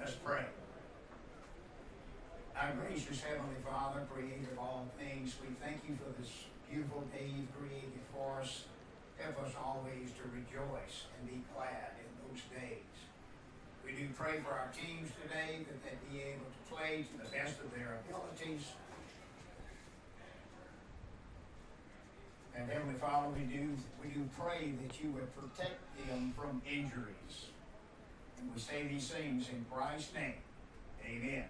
Let's pray. Our gracious Heavenly Father, creator of all things, we thank you for this beautiful day you've created for us. Help us always to rejoice and be glad in those days. We do pray for our teams today that they be able to play to the best of their abilities. And Heavenly Father, we do pray that you would protect them from injuries. And we say these things in Christ's name. Amen.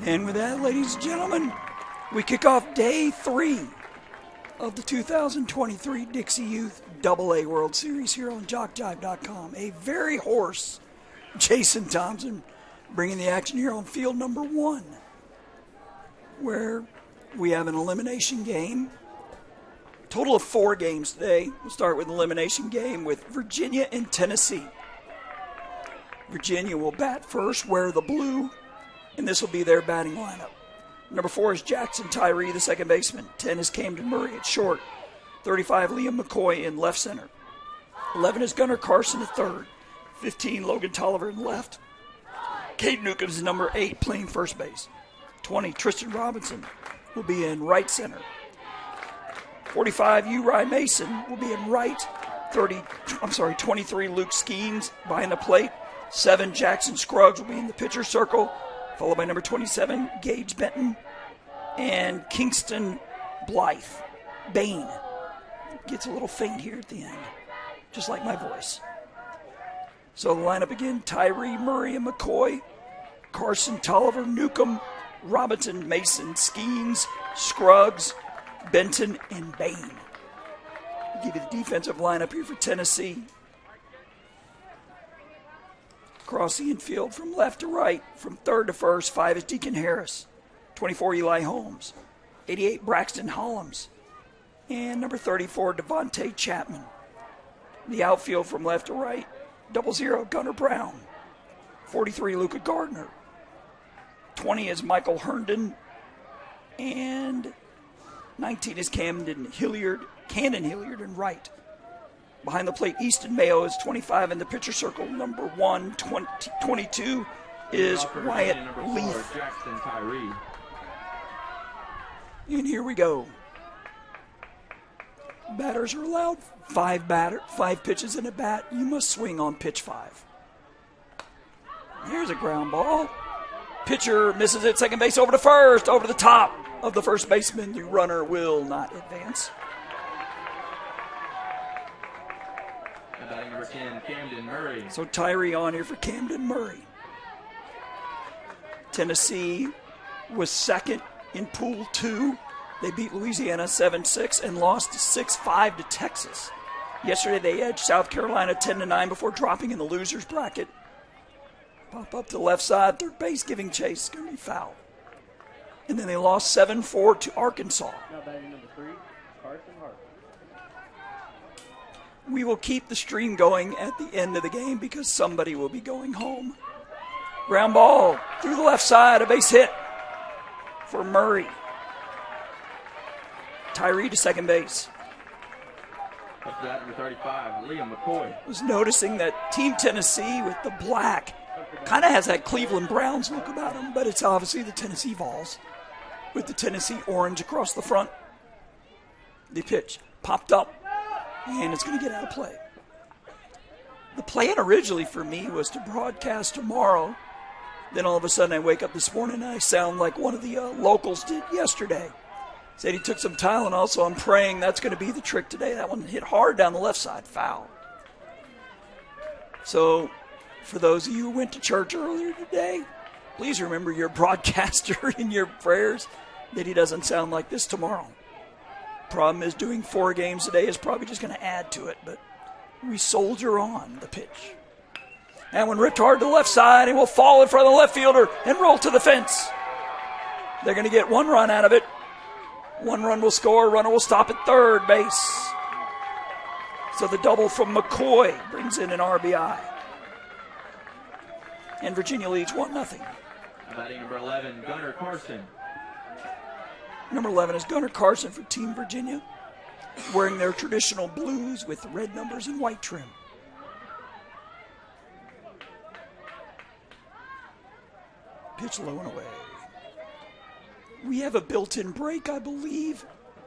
And with that, ladies and gentlemen, we kick off day 3 of the 2023 Dixie Youth AA World Series here on JockJive.com. A very hoarse Jason Thompson bringing the action here on field number 1, where we have an elimination game. Total of 4 games today. We'll start with an elimination game with Virginia and Tennessee. Virginia will bat first, wear the blue, and this will be their batting lineup. Number 4 is Jackson Tyree, the second baseman. 10 is Camden Murray at short. 35, Liam McCoy in left center. 11 is Gunnar Carson at third. 15, Logan Tolliver in left. Cade Newcomb is number 8, playing first base. 20, Tristan Robinson will be in right center. 45, Uri Mason will be in right. 23, Luke Skeens behind the plate. 7, Jackson Scruggs will be in the pitcher's circle, followed by number 27, Gage Benton, and Kingston Bain. Gets a little faint here at the end, just like my voice. So the lineup again: Tyree, Murray, and McCoy, Carson, Tolliver, Newcomb, Robinson, Mason, Skeens, Scruggs, Benton, and Bain. I'll give you the defensive lineup here for Tennessee. Across the infield from left to right, from third to first, 5 is Deacon Harris. 24, Eli Holmes. 88, Braxton Hollums. And number 34, Devontae Chapman. The outfield from left to right, 00, Gunnar Brown. 43, Luca Gardner. 20 is Michael Herndon. And 19 is Camden Hilliard in right. Behind the plate, Easton Mayo is 25 in the pitcher circle. Number 1, 22 is Wyatt Leaf. Jackson Tyree. And here we go. Batters are allowed 5 pitches in a bat. You must swing on pitch 5. Here's a ground ball. Pitcher misses it, second base over to first, over to the top of the first baseman. The runner will not advance. Batting number 10, Camden Murray. So Tyree on here for Camden Murray. Tennessee was second in Pool 2. They beat Louisiana 7-6 and lost 6-5 to Texas. Yesterday they edged South Carolina 10-9 before dropping in the loser's bracket. Pop up to the left side, third base giving chase. It's going to be foul. And then they lost 7-4 to Arkansas. Now batting number 3, Carson Hart. We will keep the stream going at the end of the game because somebody will be going home. Ground ball through the left side, a base hit for Murray. Tyree to second base. Up to that, number 35, Liam McCoy. Was noticing that Team Tennessee with the black kind of has that Cleveland Browns look about them, but it's obviously the Tennessee Vols with the Tennessee orange across the front. The pitch popped up, and it's going to get out of play. The plan originally for me was to broadcast tomorrow. Then all of a sudden I wake up this morning and I sound like one of the locals did yesterday. Said he took some Tylenol, so I'm praying that's going to be the trick today. That one hit hard down the left side, foul. So for those of you who went to church earlier today, please remember your broadcaster in your prayers that he doesn't sound like this tomorrow. Problem is, doing 4 games today is probably just going to add to it, but we soldier on. The pitch. That one ripped hard to the left side and will fall in front of the left fielder and roll to the fence. They're going to get 1 run out of it. 1 run will score. Runner will stop at third base. So the double from McCoy brings in an RBI. And Virginia leads 1-0. Batting number 11, Gunnar Carson. Number 11 is Gunnar Carson for Team Virginia, wearing their traditional blues with red numbers and white trim. Pitch low and away. We have a built-in break, I believe.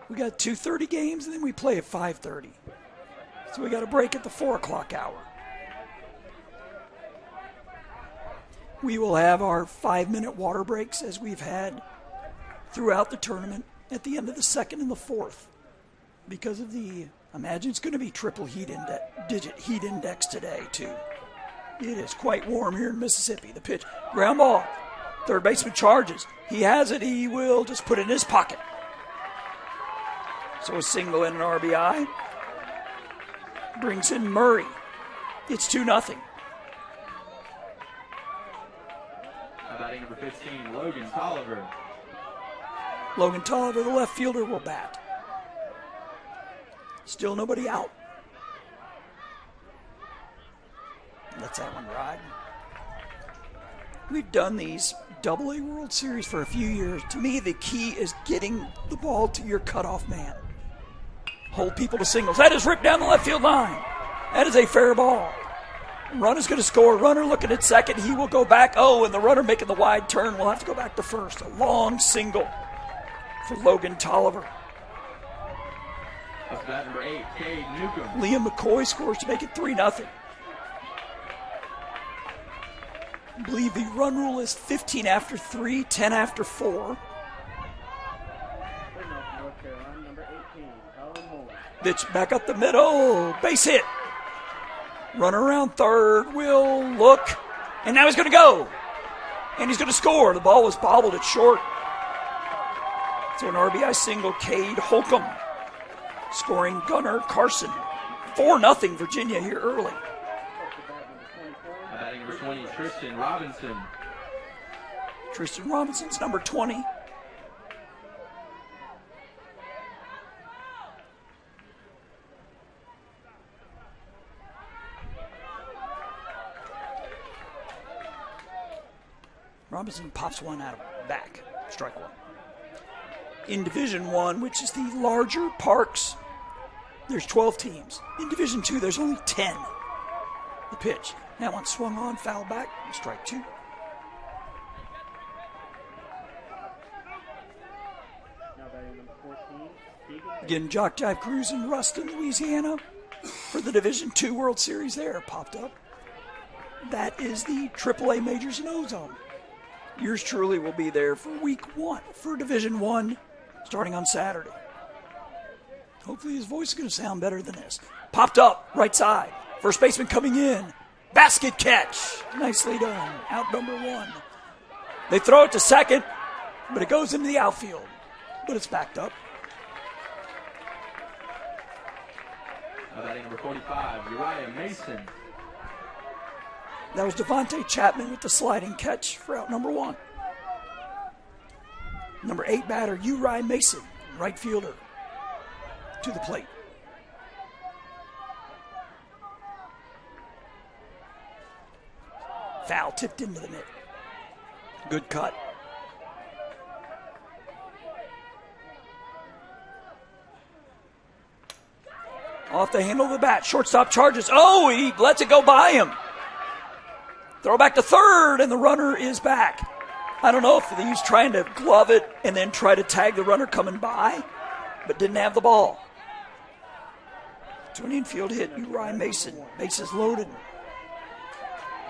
We got 2:30 games, and then we play at 5:30. So we got a break at the 4 o'clock hour. We will have our 5-minute water breaks as we've had throughout the tournament at the end of the 2nd and the 4th. Because of the, I imagine it's going to be triple digit heat index today, too. It is quite warm here in Mississippi. The pitch, ground ball. Third baseman charges. He has it. He will just put it in his pocket. So a single and an RBI. Brings in Murray. It's 2-0. Batting number 15, Logan Tolliver. Logan Tolliver, the left fielder, will bat. Still nobody out. Lets that one ride. We've done these AA World Series for a few years. To me, the key is getting the ball to your cutoff man. Hold people to singles. That is ripped down the left field line. That is a fair ball. Runner's going to score. Runner looking at second. He will go back. Oh, and the runner making the wide turn will have to go back to first. A long single for Logan Tolliver. That's bat number 8, Cade Newcomb. Liam McCoy scores to make it 3-0. I believe the run rule is 15 after 3, 10 after 4. North Carolina, number 18, Colin Holmes. Pitch back up the middle. Base hit. Runner around third will look. And now he's going to go. And he's going to score. The ball was bobbled at short. So an RBI single, Cade Holcomb. Scoring Gunnar Carson. 4-0 Virginia here early. Batting number 20, Tristan Robinson. Tristan Robinson's number 20. Robinson pops one out of back. Strike one. In Division I, which is the larger parks, there's 12 teams. In Division II, there's only 10. The pitch. That one swung on, foul back, strike 2. Now batting number 14, Stephen. Again, Jock Jive Cruise in Ruston, Louisiana, for the Division II World Series there popped up. That is the AAA Majors in Ozone. Yours truly will be there for Week 1 for Division I, starting on Saturday. Hopefully his voice is going to sound better than this. Popped up, right side. First baseman coming in. Basket catch. Nicely done. Out number 1. They throw it to second, but it goes into the outfield. But it's backed up. Batting number 45, Uriah Mason. That was Devontae Chapman with the sliding catch for out number 1. Number 8 batter, Uriah Mason, right fielder, to the plate. Foul tipped into the net. Good cut. Off the handle of the bat. Shortstop charges. Oh, he lets it go by him. Throw back to third, and the runner is back. I don't know if he was trying to glove it and then try to tag the runner coming by, but didn't have the ball. To an infield hit, Uriah Mason. Bases loaded.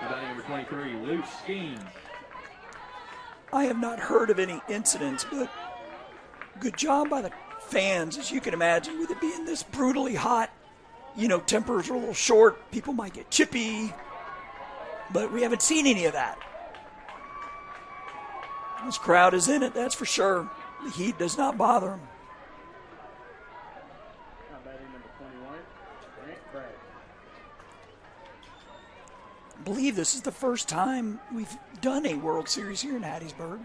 Now batting number 23, Luke Skeens. I have not heard of any incidents, but good job by the fans, as you can imagine, with it being this brutally hot. You know, temperatures are a little short. People might get chippy, but we haven't seen any of that. This crowd is in it, that's for sure. The heat does not bother them. Now batting number 21, Grant Bragg. I believe this is the first time we've done a World Series here in Hattiesburg.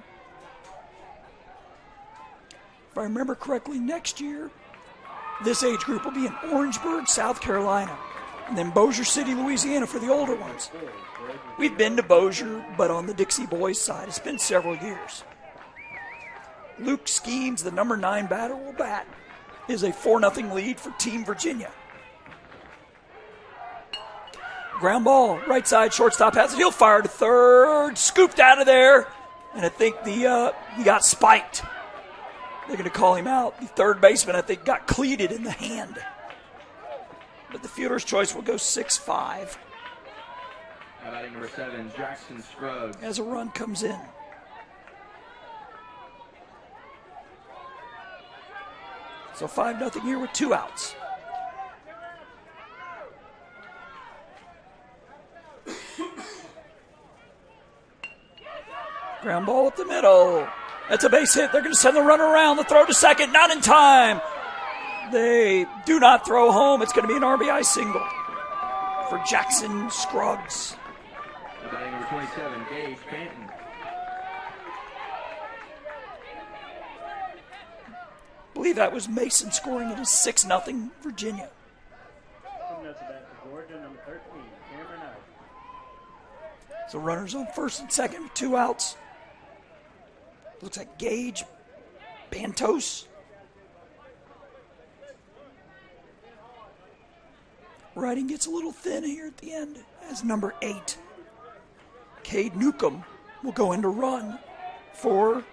If I remember correctly, next year, this age group will be in Orangeburg, South Carolina, and then Bossier City, Louisiana for the older ones. We've been to Bossier, but on the Dixie Boys side. It's been several years. Luke Skeens, the number 9 batter, will bat. Is a 4-0 lead for Team Virginia. Ground ball, right side, shortstop has it. He'll fire to third, scooped out of there, and I think he got spiked. They're going to call him out. The third baseman, I think, got cleated in the hand. But the fielder's choice will go 6-5 Now batting number 7, Jackson Scruggs. as a run comes in. So 5-0 here with 2 outs. Ground ball up the middle. That's a base hit. They're going to send the runner around. The throw to second, not in time. They do not throw home. It's going to be an RBI single for Jackson Scruggs. Now batting number 27, Gage Panton. I believe that was Mason scoring. It is 6-0 Virginia. Coming up to bat for Georgia, number 13, Cameron Out. So runners on first and second with 2 outs. Looks like Gage Bantos. Writing gets a little thin here at the end as number 8. Cade Newcomb will go in to run for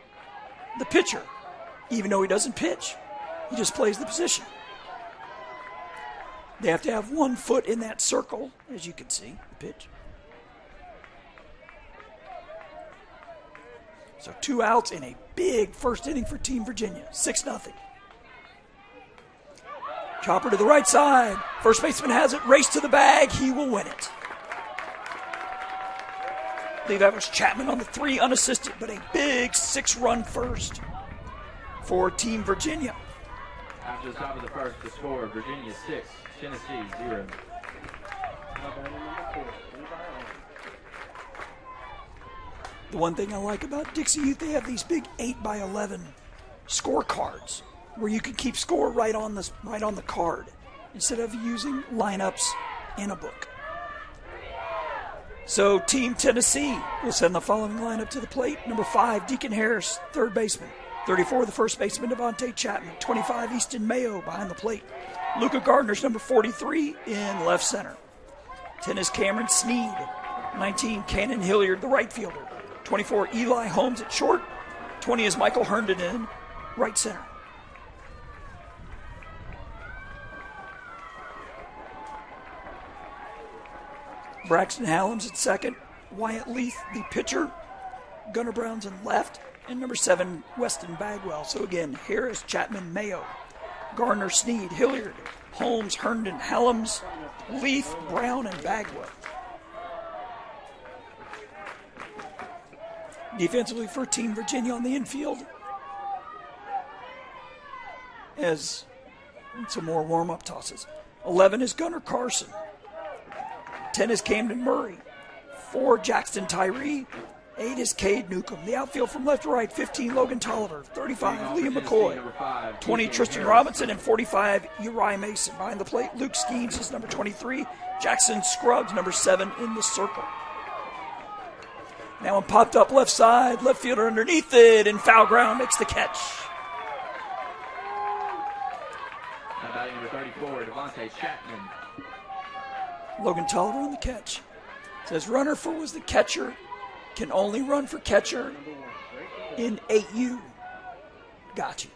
the pitcher, even though he doesn't pitch. He just plays the position. They have to have 1 foot in that circle, as you can see, the pitch. So 2 outs in a big first inning for Team Virginia, 6-0. Chopper to the right side. First baseman has it, race to the bag. He will win it. I believe that was Chapman on the 3 unassisted, but a big 6-run first for Team Virginia. After the top of the first, the score, Virginia 6, Tennessee 0. Now batting number 4, Levi Owens. The one thing I like about Dixie Youth, they have these big 8x11 scorecards where you can keep score right on the card instead of using lineups in a book. So Team Tennessee will send the following lineup to the plate. Number 5, Deacon Harris, third baseman. 34, the first baseman, Devontae Chapman. 25, Easton Mayo behind the plate. Luca Gardner's number 43 in left center. 10 is Cameron Sneed. 19, Cannon Hilliard, the right fielder. 24, Eli Holmes at short. 20 is Michael Herndon in right center. Braxton Hallams at second. Wyatt Leith, the pitcher. Gunnar Brown's in left. And number 7, Weston Bagwell. So again, Harris, Chapman, Mayo, Gardner, Sneed, Hilliard, Holmes, Herndon, Hallams, Leith, Brown, and Bagwell. Defensively for Team Virginia on the infield, as some more warm-up tosses. 11 is Gunnar Carson. 10 is Camden Murray. 4, Jackson Tyree. 8 is Cade Newcomb. The outfield from left to right, 15, Logan Tolliver. 35, Liam McCoy. 20, Tristan Robinson. And 45, Uriah Mason. Behind the plate, Luke Skeens is number 23. Jackson Scruggs, number 7 in the circle. Now one popped up left side, left fielder underneath it, and foul ground makes the catch. Now batting number 34, Devontae Chapman. Logan Tolliver on the catch. Says runner for was the catcher, can only run for catcher Number 1, Drake in 8U. Got you.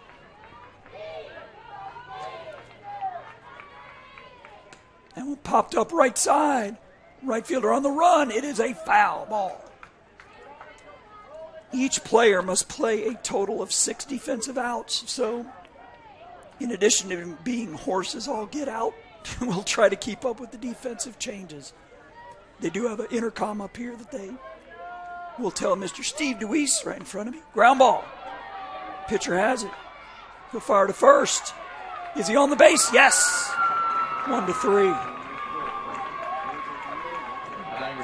And one popped up right side. Right fielder on the run. It is a foul ball. Each player must play a total of 6 defensive outs. So, in addition to being horses all get out, we'll try to keep up with the defensive changes. They do have an intercom up here that they will tell Mr. Steve DeWeese right in front of me. Ground ball. Pitcher has it. He'll fire to first. Is he on the base? Yes. 1-3.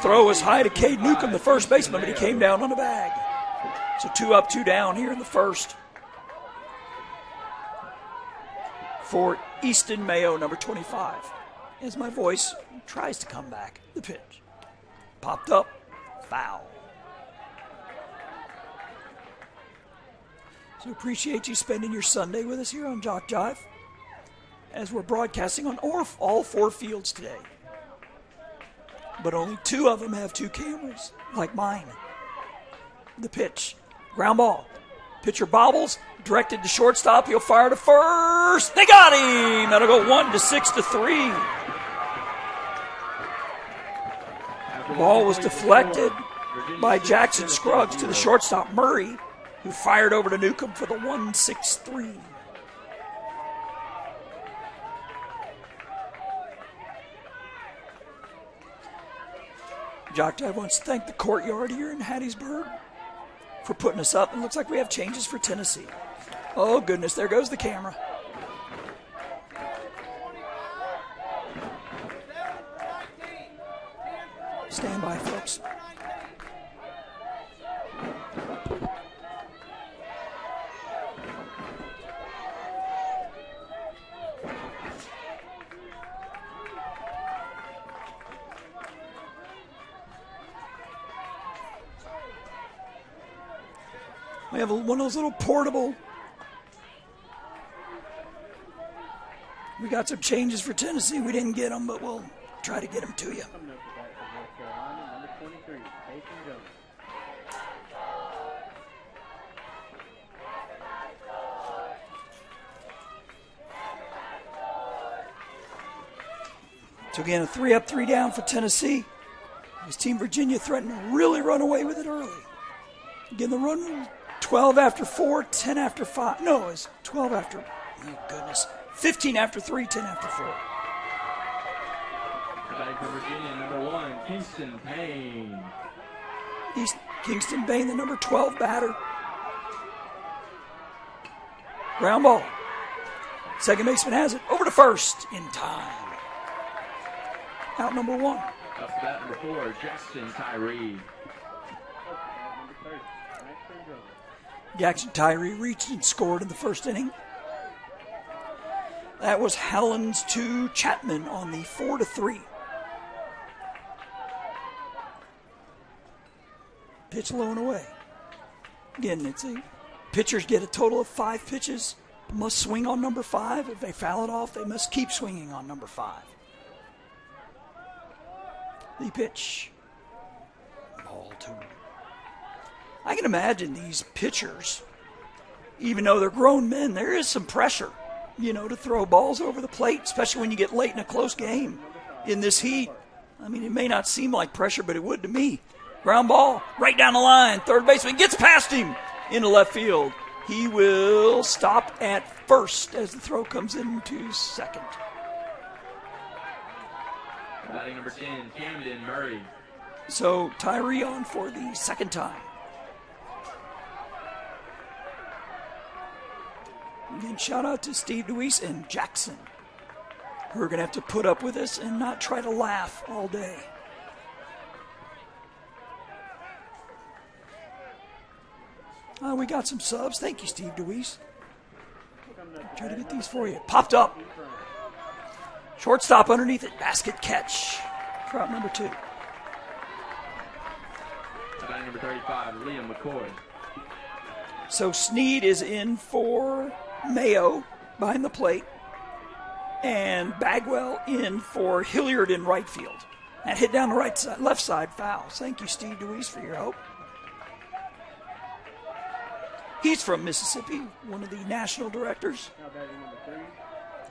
Throw was high to Cade Newcomb, the first baseman, but he came down on a bag. So 2 up, 2 down here in the first. For Easton Mayo, number 25. As my voice tries to come back. The pitch. Popped up. Foul. So appreciate you spending your Sunday with us here on Jock Jive as we're broadcasting on all 4 fields today. But only 2 of them have 2 cameras, like mine. The pitch. Ground ball. Pitcher bobbles, directed to shortstop. He'll fire to first. They got him. That'll go 1-6-3. The ball was deflected by Jackson Scruggs to the shortstop, Murray, who fired over to Newcomb for the 1-6-3. Jock Jive wants to thank the Courtyard here in Hattiesburg for putting us up. It looks like we have changes for Tennessee. Oh, goodness, there goes the camera. Stand by, folks. We have one of those little portable. We got some changes for Tennessee. We didn't get them, but we'll try to get them to you. Coming up to bat for North Carolina, number 23, Nathan Jones. So again, a 3 up, 3 down for Tennessee. His team Virginia threatened to really run away with it early. Again, the run was 12 after 4, 10 after 5. No, it's 12 after, oh goodness, 15 after 3, 10 after 4. Back for Virginia, number 1, Kingston Payne. Kingston Payne, the number 12 batter. Ground ball. Second baseman has it. Over to first in time. Out number 1. Up to bat number 4, Jackson Tyree. Jackson Tyree reached and scored in the first inning. That was Howlands to Chapman on the 4-3. Pitch low and away. Again, it's pitchers get a total of 5 pitches. Must swing on number 5. If they foul it off, they must keep swinging on number 5. The pitch. Ball 2. I can imagine these pitchers, even though they're grown men, there is some pressure, to throw balls over the plate, especially when you get late in a close game in this heat. I mean, it may not seem like pressure, but it would to me. Ground ball, right down the line. Third baseman gets past him into left field. He will stop at first as the throw comes into second. Batting number 10, Camden Murray. So Tyree on for the second time. Again, shout out to Steve DeWeese and Jackson, who are going to have to put up with us and not try to laugh all day. We got some subs. Thank you, Steve DeWeese. Try to get these for you. Popped up. Shortstop underneath it. Basket catch. For out number 2. Batting number 35, Liam McCoy. So Sneed is in for Mayo behind the plate, and Bagwell in for Hilliard in right field. That hit down the right side, left side foul. Thank you, Steve DeWeese, for your help. He's from Mississippi, one of the national directors. Now batting number 3,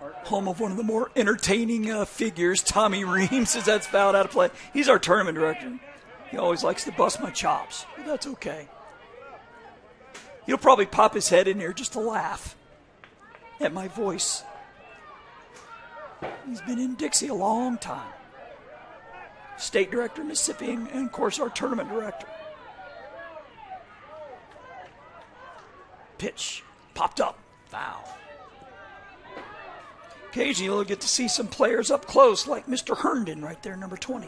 home of one of the more entertaining figures, Tommy Reams, says that's fouled out of play. He's our tournament director. He always likes to bust my chops, but that's okay. He'll probably pop his head in here just to laugh at my voice. He's been in Dixie a long time. State director, Mississippi, and of course our tournament director. Pitch, popped up, foul. Occasionally you'll get to see some players up close, like Mr. Herndon right there, number 20.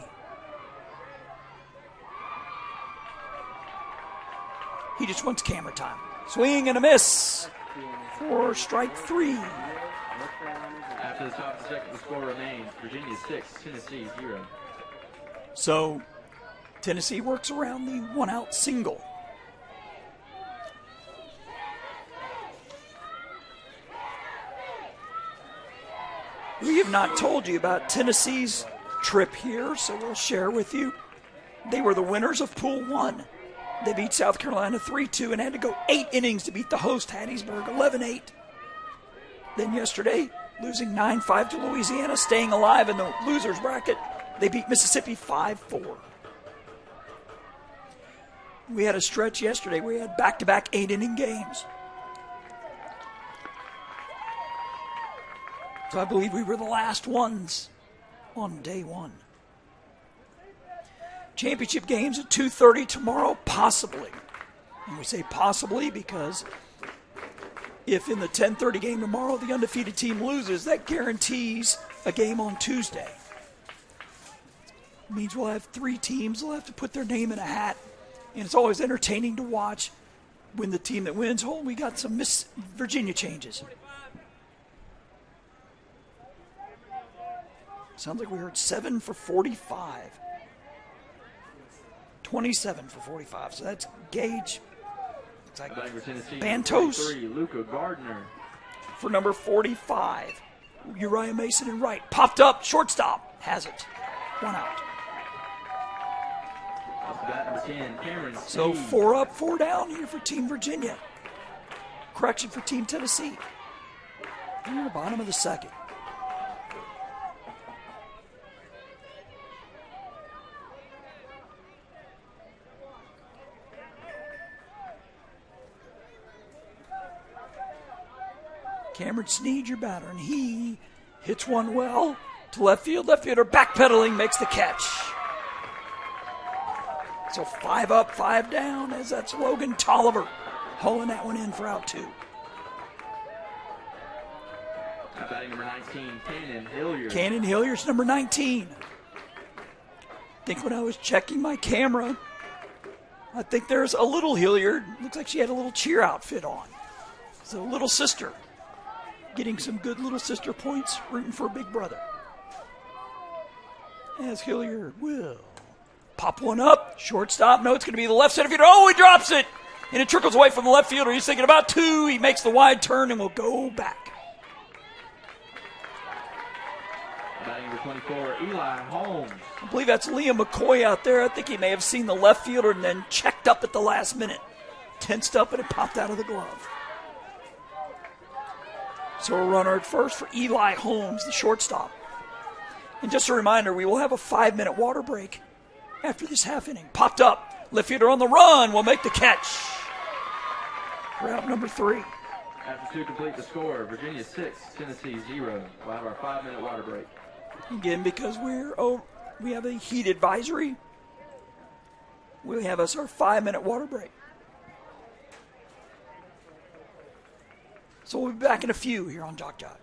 He just wants camera time. Swing and a miss for strike 3. After the top of the second, the score remains Virginia 6, Tennessee 0. So Tennessee works around the one-out single. We have not told you about Tennessee's trip here, so we'll share with you. They were the winners of Pool 1. They beat South Carolina 3-2 and had to go 8 innings to beat the host Hattiesburg 11-8. Then yesterday, losing 9-5 to Louisiana, staying alive in the losers bracket, they beat Mississippi 5-4. We had a stretch yesterday where we had back-to-back 8-inning games. So I believe we were the last ones on day 1. Championship games at 2:30 tomorrow, possibly. And we say possibly because if in the 10:30 game tomorrow the undefeated team loses, that guarantees a game on Tuesday. It means we'll have 3 teams. They'll have to put their name in a hat. And it's always entertaining to watch when the team that wins, we got some Miss Virginia changes. Sounds like we heard 7 for 45. 27 for 45. So that's Gage. Looks like Bantos Luca Gardner for number 45. Uriah Mason in right. Popped up. Shortstop. Has it. 1 out. Number 10, Cameron So Sneed. 4 up, 4 down here for Team Virginia. Correction for Team Tennessee. We're in the bottom of the second. Cameron Sneed, your batter, and he hits one well to left field. Left fielder backpedaling makes the catch. So 5 up, 5 down, as that's Logan Tolliver hauling that one in for out 2. Batting number 19, Cannon Hilliard. Cannon Hilliard's number 19. I think when I was checking my camera, I think there's a little Hilliard. Looks like she had a little cheer outfit on. So little sister. Getting some good little sister points, rooting for big brother. As Hilliard will pop one up, shortstop. No, it's going to be the left center fielder. Oh, he drops it, and it trickles away from the left fielder. He's thinking about 2. He makes the wide turn and will go back. Batting number 24, Eli Holmes. I believe that's Liam McCoy out there. I think he may have seen the left fielder and then checked up at the last minute. Tensed up and it popped out of the glove. So a runner at first for Eli Holmes, the shortstop. And just a reminder, we will have a 5-minute water break after this half inning. Popped up. Left fielder on the run will make the catch. Route number 3. After 2 complete the score, Virginia 6, Tennessee 0. We'll have our 5-minute water break. Again, because we have a heat advisory, we have us our 5-minute water break. So we'll be back in a few here on Jock Jot.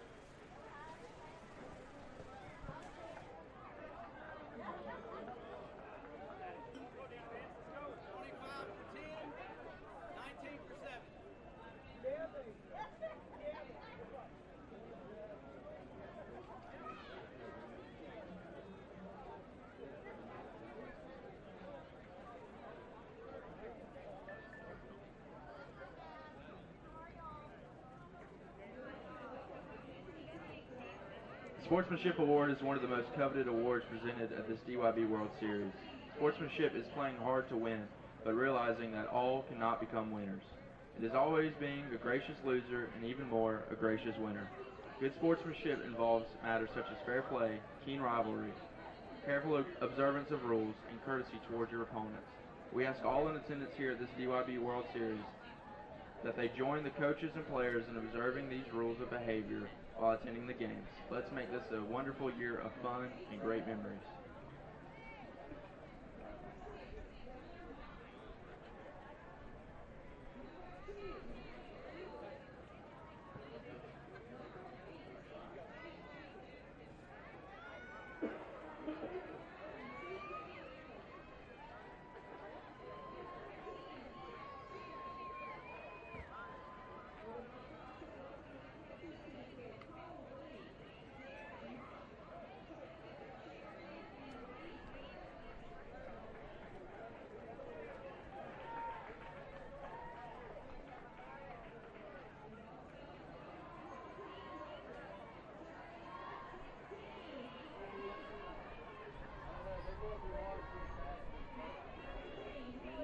Sportsmanship Award is one of the most coveted awards presented at this DYB World Series. Sportsmanship is playing hard to win, but realizing that all cannot become winners. It is always being a gracious loser and even more a gracious winner. Good sportsmanship involves matters such as fair play, keen rivalry, careful observance of rules, and courtesy towards your opponents. We ask all in attendance here at this DYB World Series that they join the coaches and players in observing these rules of behavior while attending the games. Let's make this a wonderful year of fun and great memories.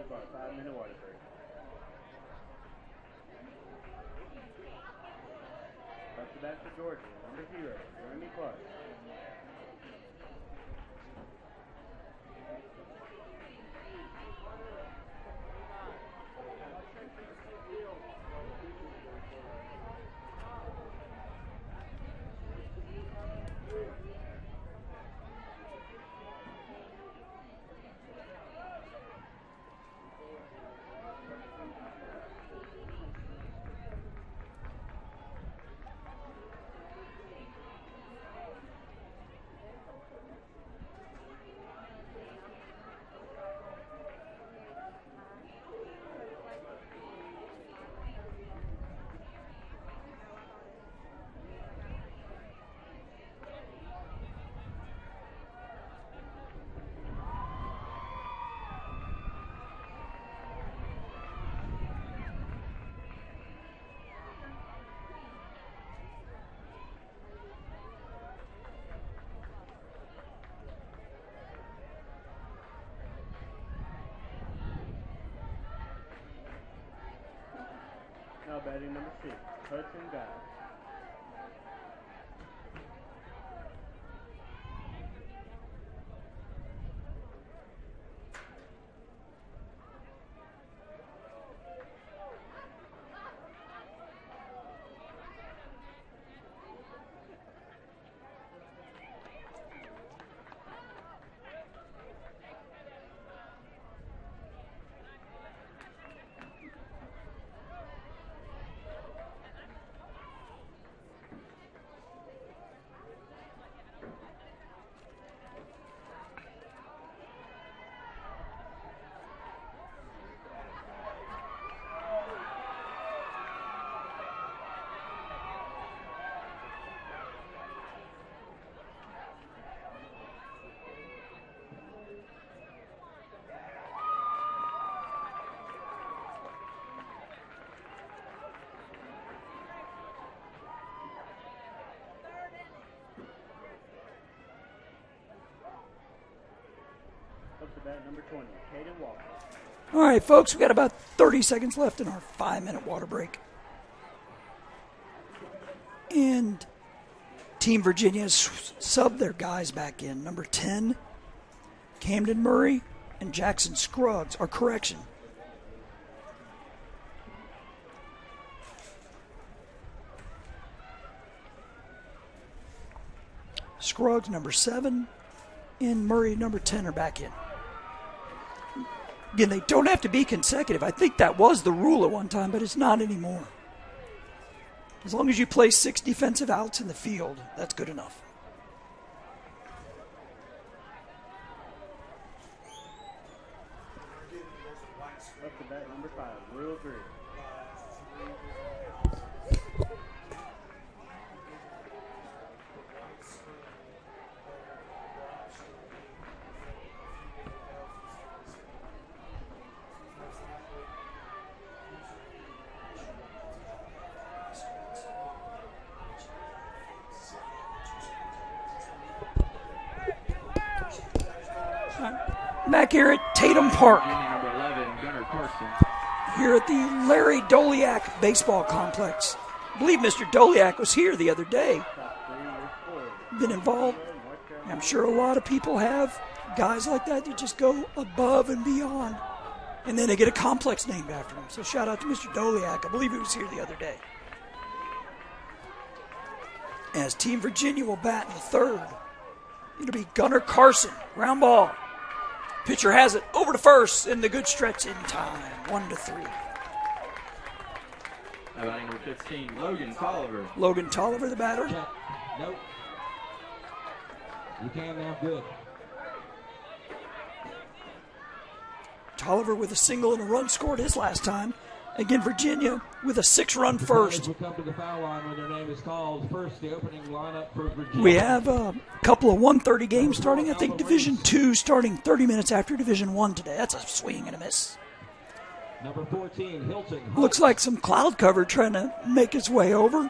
About a 5-minute water break. Up to bat for Georgia, number 0, Jeremy Clark. Now batting number 6, Hudson Guy. Up to bat number 20, Caden Walker. All right, folks, we got about 30 seconds left in our 5-minute water break. And Team Virginia has subbed their guys back in. Number 10, Camden Murray, and Jackson Scruggs, or correction. Scruggs, number 7, and Murray, number 10, are back in. Again, they don't have to be consecutive. I think that was the rule at one time, but it's not anymore. As long as you play 6 defensive outs in the field, that's good enough. Up to bat number 5, Will Drew. Back here at Tatum Park, Number 11, Gunnar Carson. here at the Larry Doliak Baseball Complex. I believe Mr. Doliak was here the other day. Top 3 is scored. Been involved. North Carolina. I'm sure a lot of people have guys like that that just go above and beyond. And then they get a complex named after them. So shout out to Mr. Doliak. I believe he was here the other day. As Team Virginia will bat in the third. It'll be Gunnar Carson. Ground ball. Pitcher has it over to first, and the good stretch in time. 1-3. Batting number 15, Logan Tolliver. Logan Tolliver, the batter. Check. Nope. You can now. Good. Tolliver with a single and a run scored his last time. Again, Virginia with a 6-run first. Will come to the foul line when their name is called. First, the opening lineup for Virginia. We have a couple of 1:30 games starting. I think Division II starting 30 minutes after Division I today. That's a swing and a miss. Number 14, Hilton. Looks like some cloud cover trying to make its way over,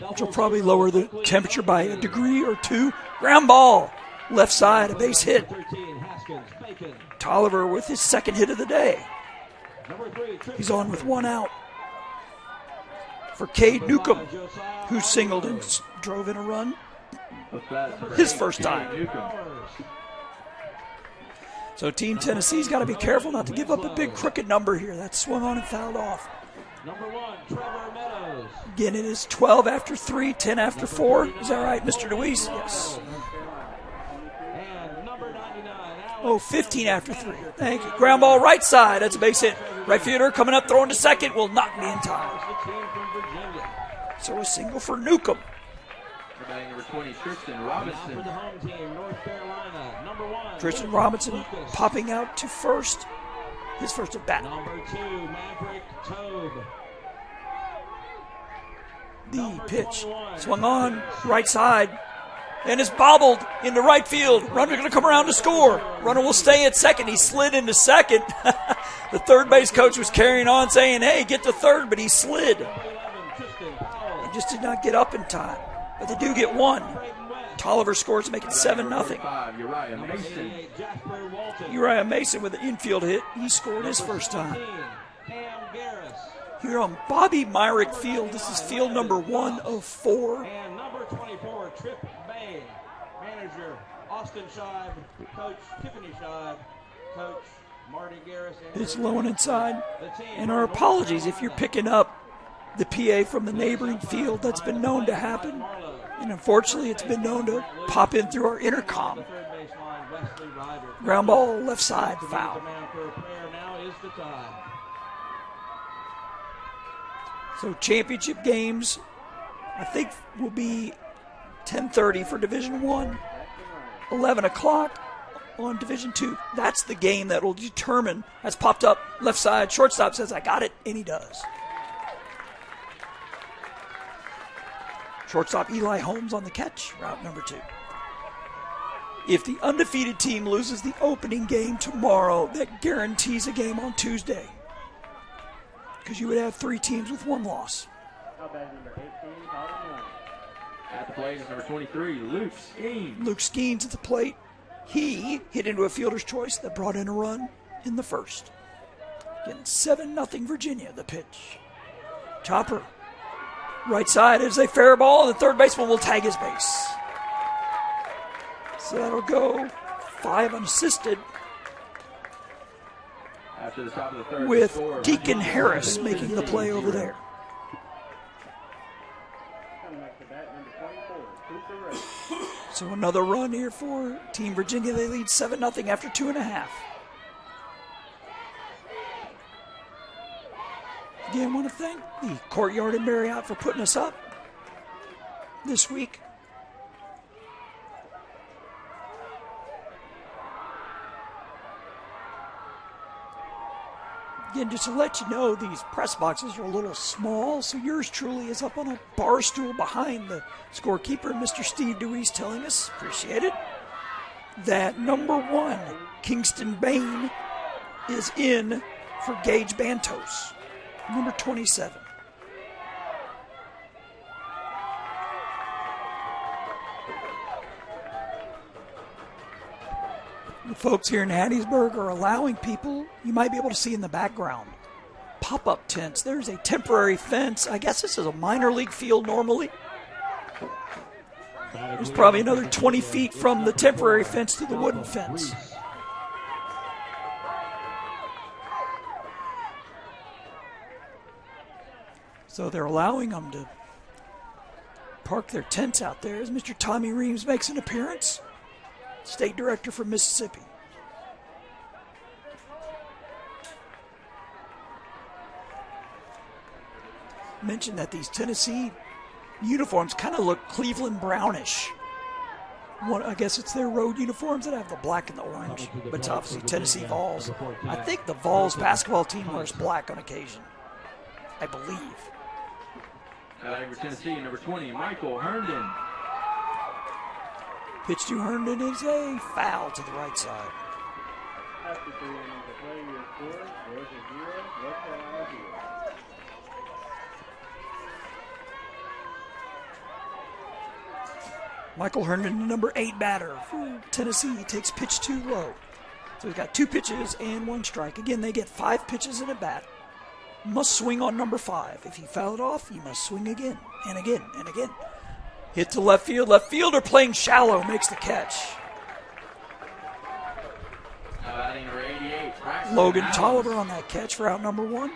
which will probably lower the temperature by a degree or two. Ground ball, left side, a base hit. 13, Haskins, Bacon. Tolliver with his second hit of the day. Number 3, He's on with one out. For Cade Newcomb, who singled and drove in a run. His first time. Newcomb. So Team Tennessee's got to be careful not to give up a big crooked number here. That's swung on and fouled off. Number 1, Trevor Meadows. Again, it is 12 after 3, 10 after 4. Is that right, Mr. DeWeese? Yes. And number 99, Oh, 15 after 3. Thank you. Ground ball right side. That's a base hit. Right fielder coming up, throwing to second. Will not be in time. the team from Virginia. So a single for Newcomb. Batting number 20, Tristan Now for Robinson. the home team, North Carolina. Number 1, Tristan Lucas Robinson Lucas. popping out to first. His first at bat. Number 2, Maverick Tobe. The pitch swung on right side and is bobbled into right field. Runner going to come around to score. Runner will stay at second. He slid into second. The third base coach was carrying on saying, hey, get to third, but he slid. 11, Tristan Powell. He just did not get up in time. But they do get one. Tolliver scores to make it 7-0. 5, Uriah Number Mason. 88, Jasper Walton. Uriah Mason with an infield hit. He scored his first time. 17, Cam Garris. Here on Bobby Myrick Field. This is field number 1 of 4. And number 24, Trip Bay. Manager, Austin Scheib. Coach, Tiffany Scheib. Coach, Marty Garris. And It's low and inside. the team And from our North apologies if you're Carolina. picking up the PA from the neighboring field. That's been known to happen. And unfortunately, it's been known to pop in through our intercom. The third baseline, Wesley Ryder. Ground ball, left side, The foul. man for a prayer now is the time. So championship games, I think, will be 10:30 for Division 1, 11 o'clock on Division 2. That's the game that will determine. That's popped up left side. Shortstop says, I got it, and he does. Shortstop Eli Holmes on the catch, route number 2. If the undefeated team loses the opening game tomorrow, that guarantees a game on Tuesday. Because you would have 3 teams with 1 loss. Now batting number 18, Colin Young. At the plate is number 23, Luke Skeen. Luke Skeens at the plate. He hit into a fielder's choice that brought in a run in the first. Again, 7-0 Virginia, the pitch. Chopper. Right side is a fair ball, and the third baseman will tag his base. So that'll go 5 unassisted After the top of the third, with the score, Deacon Virginia Harris making the play over there. Coming up to bat, number 24, Cooper Ray. So another run here for Team Virginia. They lead 7-0 after 2.5. Again, want to thank the Courtyard and Marriott for putting us up this week. Again, just to let you know, these press boxes are a little small, so yours truly is up on a bar stool behind the scorekeeper, Mr. Steve Deweese, telling us, appreciate it, that number 1, Kingston Bain, is in for Gage Bantos, number 27. The folks here in Hattiesburg are allowing people, you might be able to see in the background, pop-up tents. There's a temporary fence. I guess this is a minor league field normally. There's probably another 20 feet from the temporary fence to the wooden fence. So they're allowing them to park their tents out there as Mr. Tommy Reams makes an appearance, state director from Mississippi. Mentioned that these Tennessee uniforms kind of look Cleveland brownish. I guess it's their road uniforms that have the black and the orange, but it's obviously Tennessee Vols. I think the Vols basketball team wears black on occasion, I believe. For Tennessee, number 20, Michael Herndon. Pitch to Herndon is a foul to the right side. After 3 innings of play, your score, Georgia 0, North Carolina 0. Michael Herndon, the number 8 batter for Tennessee. He takes pitch 2 low. So he's got 2 pitches and 1 strike. Again, they get 5 pitches in a bat. Must swing on number 5. If you foul it off, you must swing again and again and again. Hit to left field. Left fielder playing shallow makes the catch. Batting number 88, Logan Tolliver on that catch for out number 1.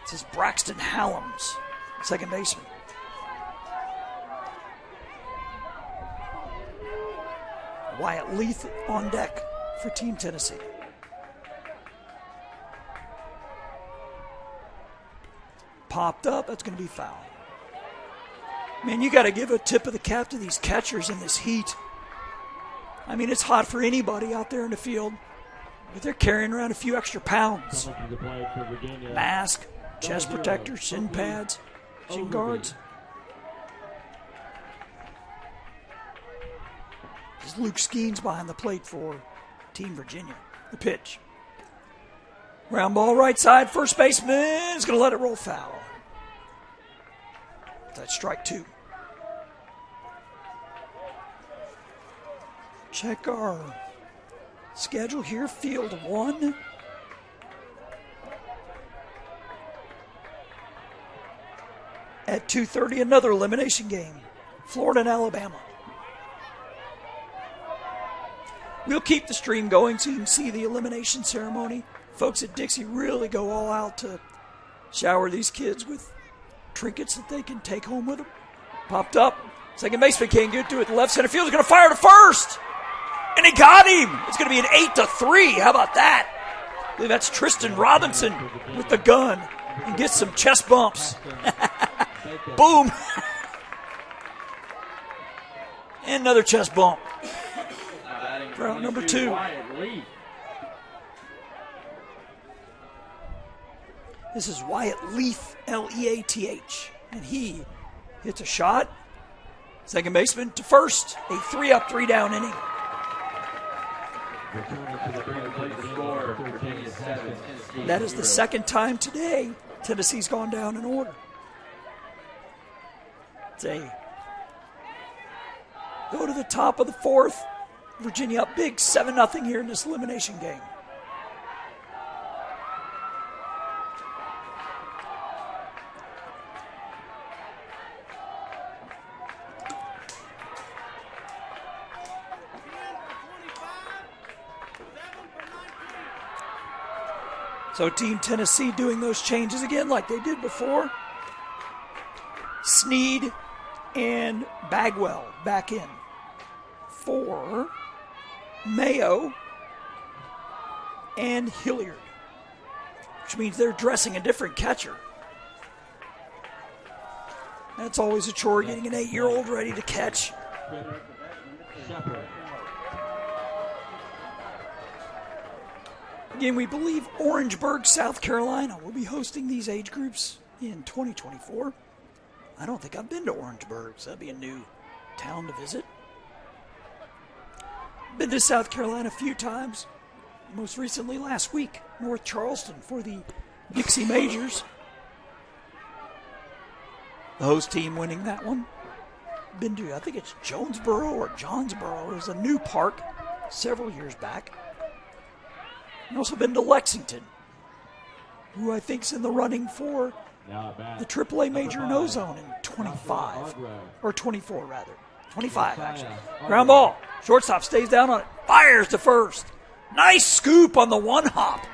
This is Braxton Hallams, second baseman. Wyatt Leith on deck for Team Tennessee. Popped up, that's going to be foul. Man, you got to give a tip of the cap to these catchers in this heat. I mean, it's hot for anybody out there in the field, but they're carrying around a few extra pounds. Mask, chest protectors, shin pads, shin guards. This is Luke Skeens behind the plate for Team Virginia. The pitch. Ground ball right side, first baseman is going to let it roll foul. That's strike 2. Check our schedule here. Field 1. At 2:30, another elimination game. Florida and Alabama. We'll keep the stream going so you can see the elimination ceremony. Folks at Dixie really go all out to shower these kids with trinkets that they can take home with them. Popped up. Second baseman can't get to it. The left center fielder is going to fire to first. And he got him. It's going to be an 8-3. How about that? I believe that's Tristan Robinson with the gun. And gets some chest bumps. Boom. And another chest bump. For out number 2. This is Wyatt Leith, Leath, and he hits a shot. Second baseman to first, a 3-up, 3-down inning. That is the second time today Tennessee's gone down in order. They go to the top of the 4th. Virginia up big, 7-0 here in this elimination game. So Team Tennessee doing those changes again like they did before. Sneed and Bagwell back in for Mayo and Hilliard, which means they're dressing a different catcher. That's always a chore, getting an 8-year-old ready to catch. Again, we believe Orangeburg, South Carolina will be hosting these age groups in 2024. I don't think I've been to Orangeburg, so that'd be a new town to visit. Been to South Carolina a few times. Most recently last week, North Charleston for the Dixie Majors. The host team winning that one. Been to, I think it's Jonesboro or Johnsboro. It was a new park several years back. He's also been to Lexington, who I think's in the running for Now at bat. the AAA Major Number No 5, Zone in 25, Joshua or 24 rather. 25 Josiah actually. Arbroath. Ground ball. Shortstop stays down on it. Fires to first. Nice scoop on the one hop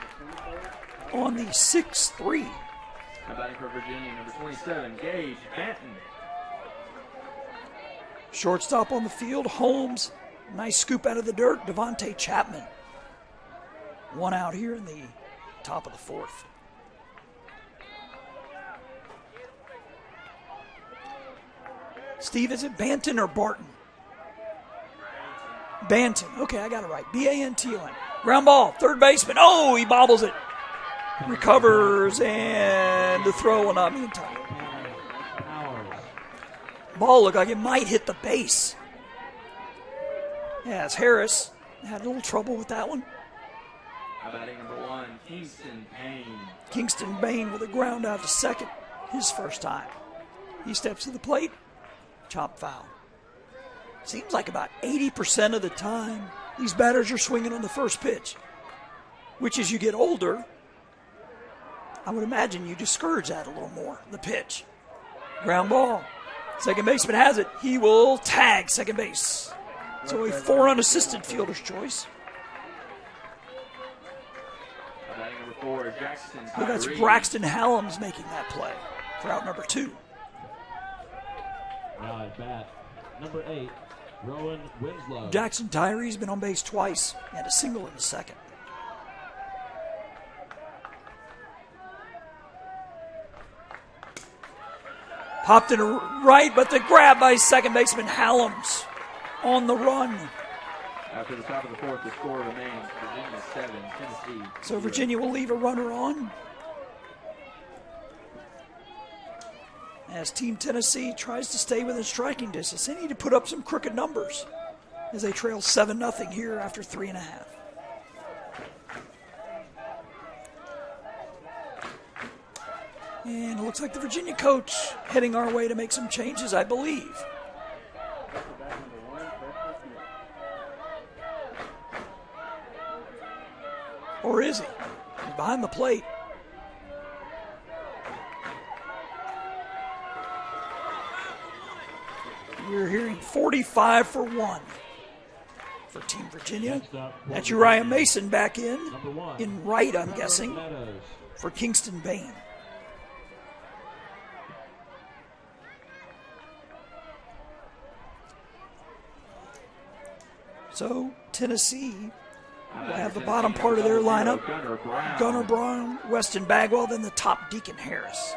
on the 6-3. Now batting for Virginia, number 27, Gage Banton. Shortstop on the field. Holmes. Nice scoop out of the dirt. Devontae Chapman. One out here in the top of the fourth. Steve, is it Banton or Barton? Banton. Okay, I got it right. B-A-N-T-O-N. Ground ball. Third baseman. Oh, he bobbles it. Recovers, and the throw will not be in time. Powers. Ball looked like it might hit the base. Yeah, it's Harris. Had a little trouble with that one. Now batting number 1, Kingston Payne. Kingston Bain with a ground out to second. His first time. He steps to the plate. Chop foul. Seems like about 80% of the time these batters are swinging on the first pitch. Which as you get older, I would imagine you discourage that a little more, the pitch. Ground ball. Second baseman has it. He will tag second base. So a 4 unassisted fielder's choice. Now batting number 4, Jackson I think that's Tyree. Braxton Hallam's making that play for out number 2. Now at bat. Number 8, Rowan Winslow. Jackson Tyree's been on base twice and a single in the second. Popped in right, but the grab by second baseman Hallams on the run. After the top of the fourth, the score remains Virginia 7, Tennessee. So 0. Virginia will leave a runner on as Team Tennessee tries to stay within striking distance. They need to put up some crooked numbers as they trail 7-0 here after 3.5. And it looks like the Virginia coach heading our way to make some changes, I believe. Back number 1, Preston Smith. Or is he? He's behind the plate. We're hearing 45 for 1 for Team Virginia. Next up, That's Uriah Mason back in. Number 1. In right, I'm Trevor guessing, Meadows. for Kingston Bain. So Tennessee will have the bottom part of their lineup. Gunnar Brown. Gunnar Brown, Weston Bagwell, then the top Deacon Harris.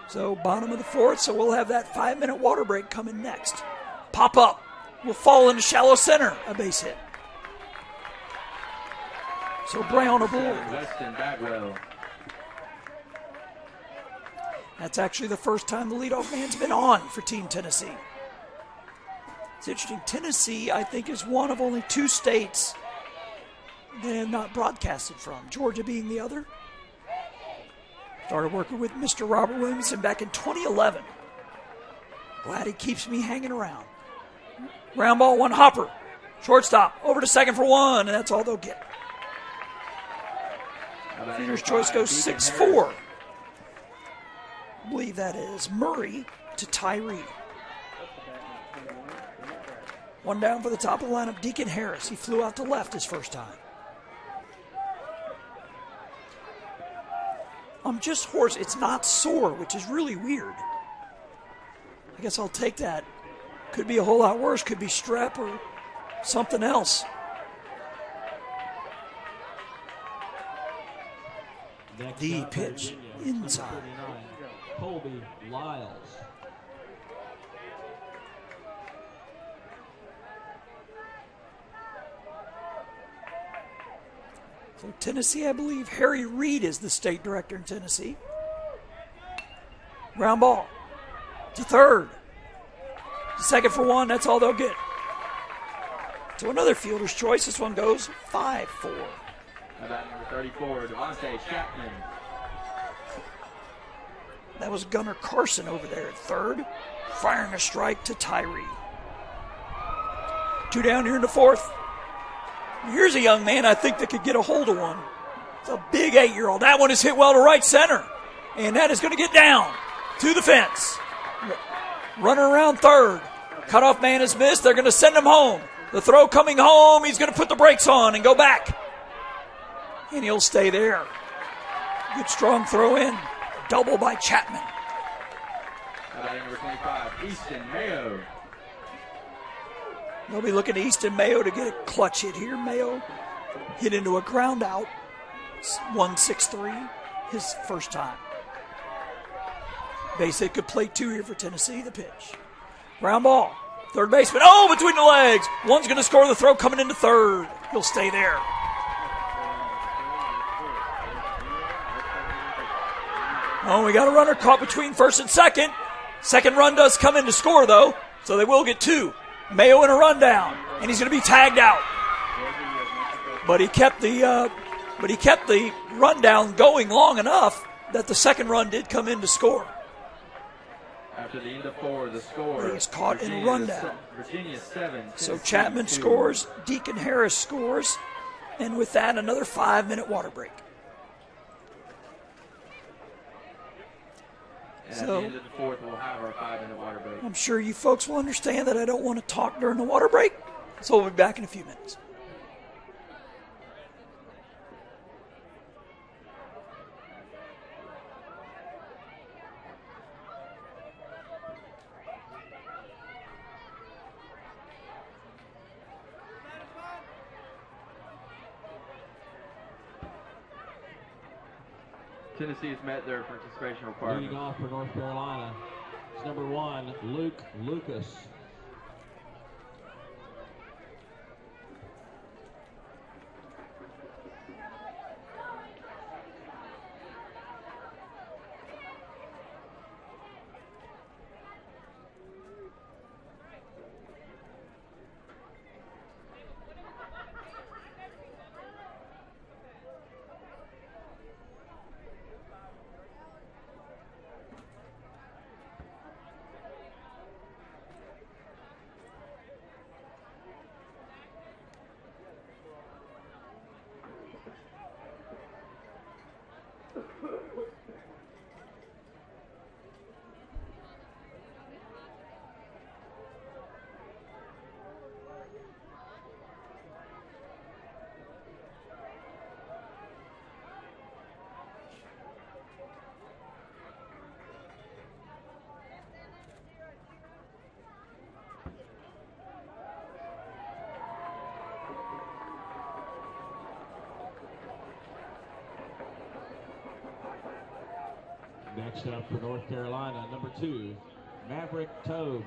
So bottom of the fourth, so we'll have that 5-minute water break coming next. Pop up. Will fall into shallow center. A base hit. So Brown aboard. Weston Bagwell. That's actually the first time the leadoff man's been on for Team Tennessee. It's interesting. Tennessee, I think, is one of only 2 states they have not broadcasted from, Georgia being the other. Started working with Mr. Robert Williamson back in 2011. Glad he keeps me hanging around. Ground ball, 1 hopper. Shortstop, over to second for 1, and that's all they'll get. Fielder's choice goes 6-4. I believe that is Murray to Tyree. One down for the top of the lineup, Deacon Harris. He flew out to left his first time. I'm just hoarse. It's not sore, which is really weird. I guess I'll take that. Could be a whole lot worse. Could be strep or something else. Next The up, pitch Virginia, inside. number 39, Colby Lyles. So Tennessee, I believe Harry Reid is the state director in Tennessee. Ground ball to third. Second for 1, that's all they'll get. So another fielder's choice. This one goes 5-4. About number 34, Devontae Chapman. That was Gunnar Carson over there at third, firing a strike to Tyree. 2 down here in the 4th. Here's a young man I think that could get a hold of one. It's a big 8-year-old. That one is hit well to right center. And that is going to get down to the fence. Running around third. Cutoff man is missed. They're going to send him home. The throw coming home. He's going to put the brakes on and go back. And he'll stay there. Good strong throw in. Double by Chapman. Batting number 25, Easton Mayo. They'll be looking to Easton Mayo to get a clutch hit here. Mayo hit into a ground out. 1-6-3, his first time. Base hit could play 2 here for Tennessee. The pitch. Ground ball. Third baseman. Oh, between the legs. One's going to score the throw coming into third. He'll stay there. Oh, we got a runner caught between first and second. Second run does come in to score, though, so they will get 2. Mayo in a rundown, and he's going to be tagged out. But he kept the rundown going long enough that the second run did come in to score. After the end of 4, the score. He's caught in a rundown. Virginia 7. So Chapman 2. scores, Deacon Harris scores, and with that, another 5-minute water break. And at the end of the 4th, we'll have our 5-minute water break. I'm sure you folks will understand that I don't want to talk during the water break, so we'll be back in a few minutes. Tennessee has met their participation requirements. Leading off for North Carolina is number 1, Luke Lucas. Next up for North Carolina, number 2, Maverick Tobe.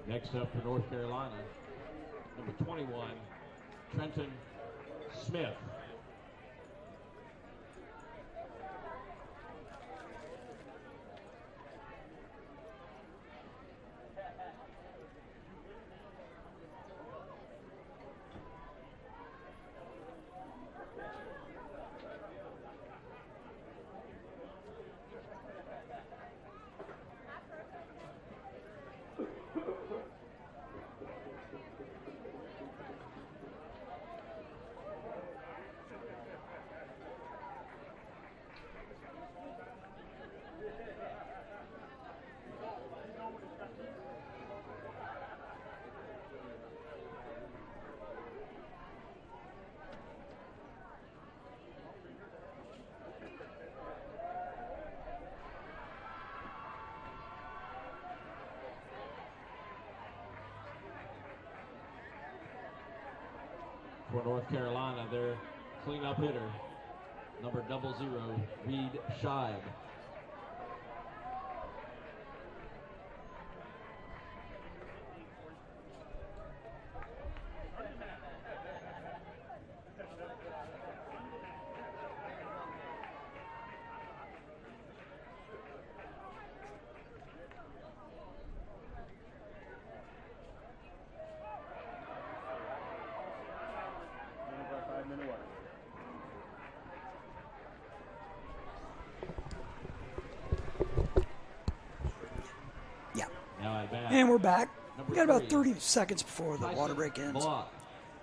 Next up for North Carolina, number 21, Trenton Smith. for North Carolina, their cleanup hitter, number 00, Reed Scheib. And we're back. We got about 30 seconds before the water break ends.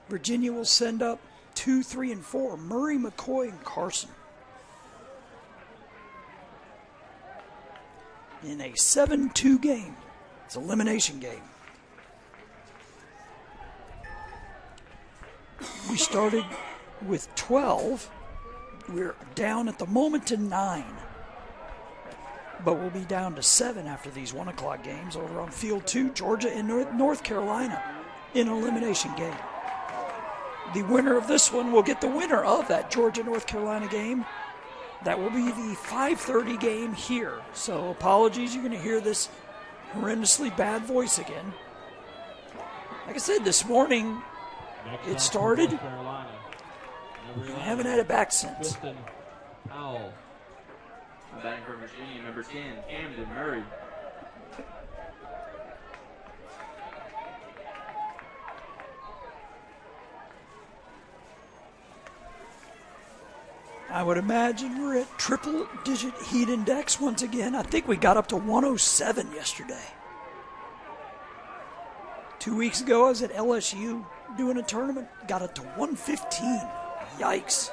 Virginia will send up 2, 3, and 4. Murray, McCoy, and Carson. In a 7-2 game. It's an elimination game. We started with 12. We're down at the moment to 9. But we'll be down to 7 after these 1 o'clock games over on Field 2, Georgia and North Carolina in an elimination game. The winner of this one will get the winner of that Georgia-North Carolina game. That will be the 5:30 game here. So apologies, you're going to hear this horrendously bad voice again. Like I said, this morning it started. We haven't had it back since. Powell. Batting for Virginia, number 10, Camden Murray. I would imagine we're at triple-digit heat index once again. I think we got up to 107 yesterday. 2 weeks ago, I was at LSU doing a tournament. Got up to 115. Yikes.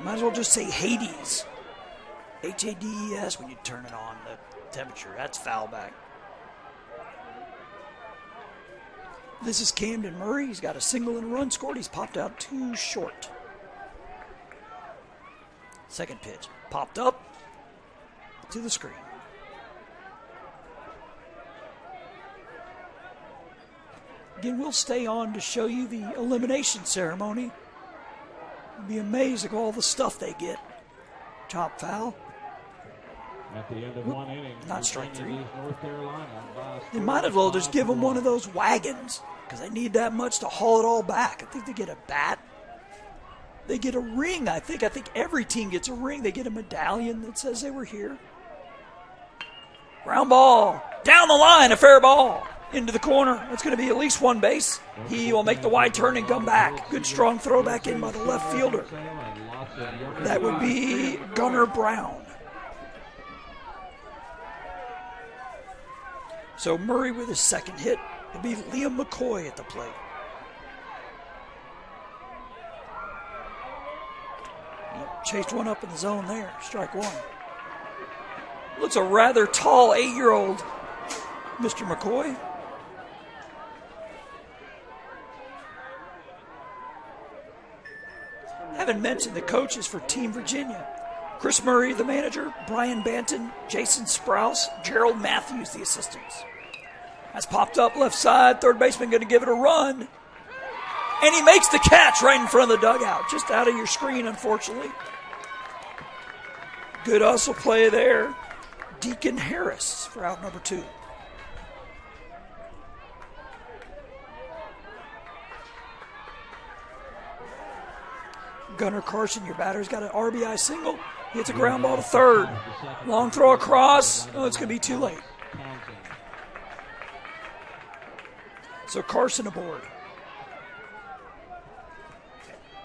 Might as well just say Hades. Hades when you turn it on, the temperature. That's foul back. This is Camden Murray. He's got a single and a run scored. He's popped out too short. Second pitch. Popped up to the screen. Again, we'll stay on to show you the elimination ceremony. You'll be amazed at all the stuff they get. Chop foul. At the end of 1 inning, not strike 3. North Carolina they might as well just give them one of those wagons because they need that much to haul it all back. I think they get a bat. They get a ring, I think. I think every team gets a ring. They get a medallion that says they were here. Ground ball. Down the line, a fair ball. Into the corner. That's going to be at least one base. He will make the wide turn and come back. Good strong throw back in by the left fielder. That would be Gunnar Brown. So Murray with his second hit. It'll be Liam McCoy at the plate. Chased one up in the zone there. Strike one. Looks a rather tall 8-year-old, Mr. McCoy. I haven't mentioned the coaches for Team Virginia. Chris Murray, the manager, Brian Banton, Jason Sprouse, Gerald Matthews, the assistants. That's popped up left side. Third baseman going to give it a run. And he makes the catch right in front of the dugout. Just out of your screen, unfortunately. Good hustle play there. Deacon Harris for out number 2. Gunnar Carson, your batter's got an RBI single. He hits a ground ball to third. Long throw across. Oh, it's going to be too late. So Carson aboard.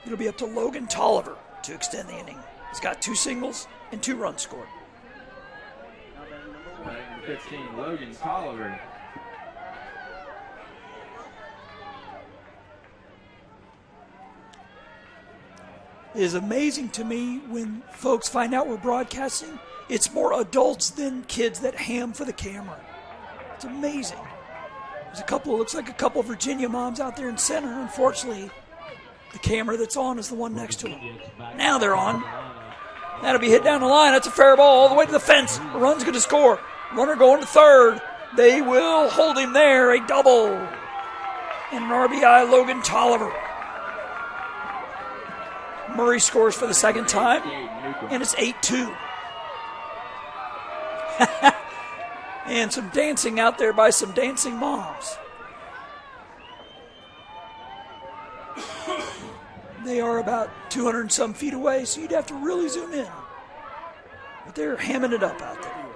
It'll be up to Logan Tolliver to extend the inning. He's got 2 singles and 2 runs scored. Batting number 15, Logan Tolliver. It is amazing to me when folks find out we're broadcasting. It's more adults than kids that ham for the camera. It's amazing. There's looks like a couple of Virginia moms out there in center. Unfortunately, the camera that's on is the one next to them. Now they're on. That'll be hit down the line. That's a fair ball all the way to the fence. The run's going to score. Runner going to third. They will hold him there. A double. And an RBI, Logan Tolliver. Murray scores for the second time, 58 Newcomb. and it's 8-2. And some dancing out there by some dancing moms. They are about 200 and some feet away, so you'd have to really zoom in. But they're hamming it up out there.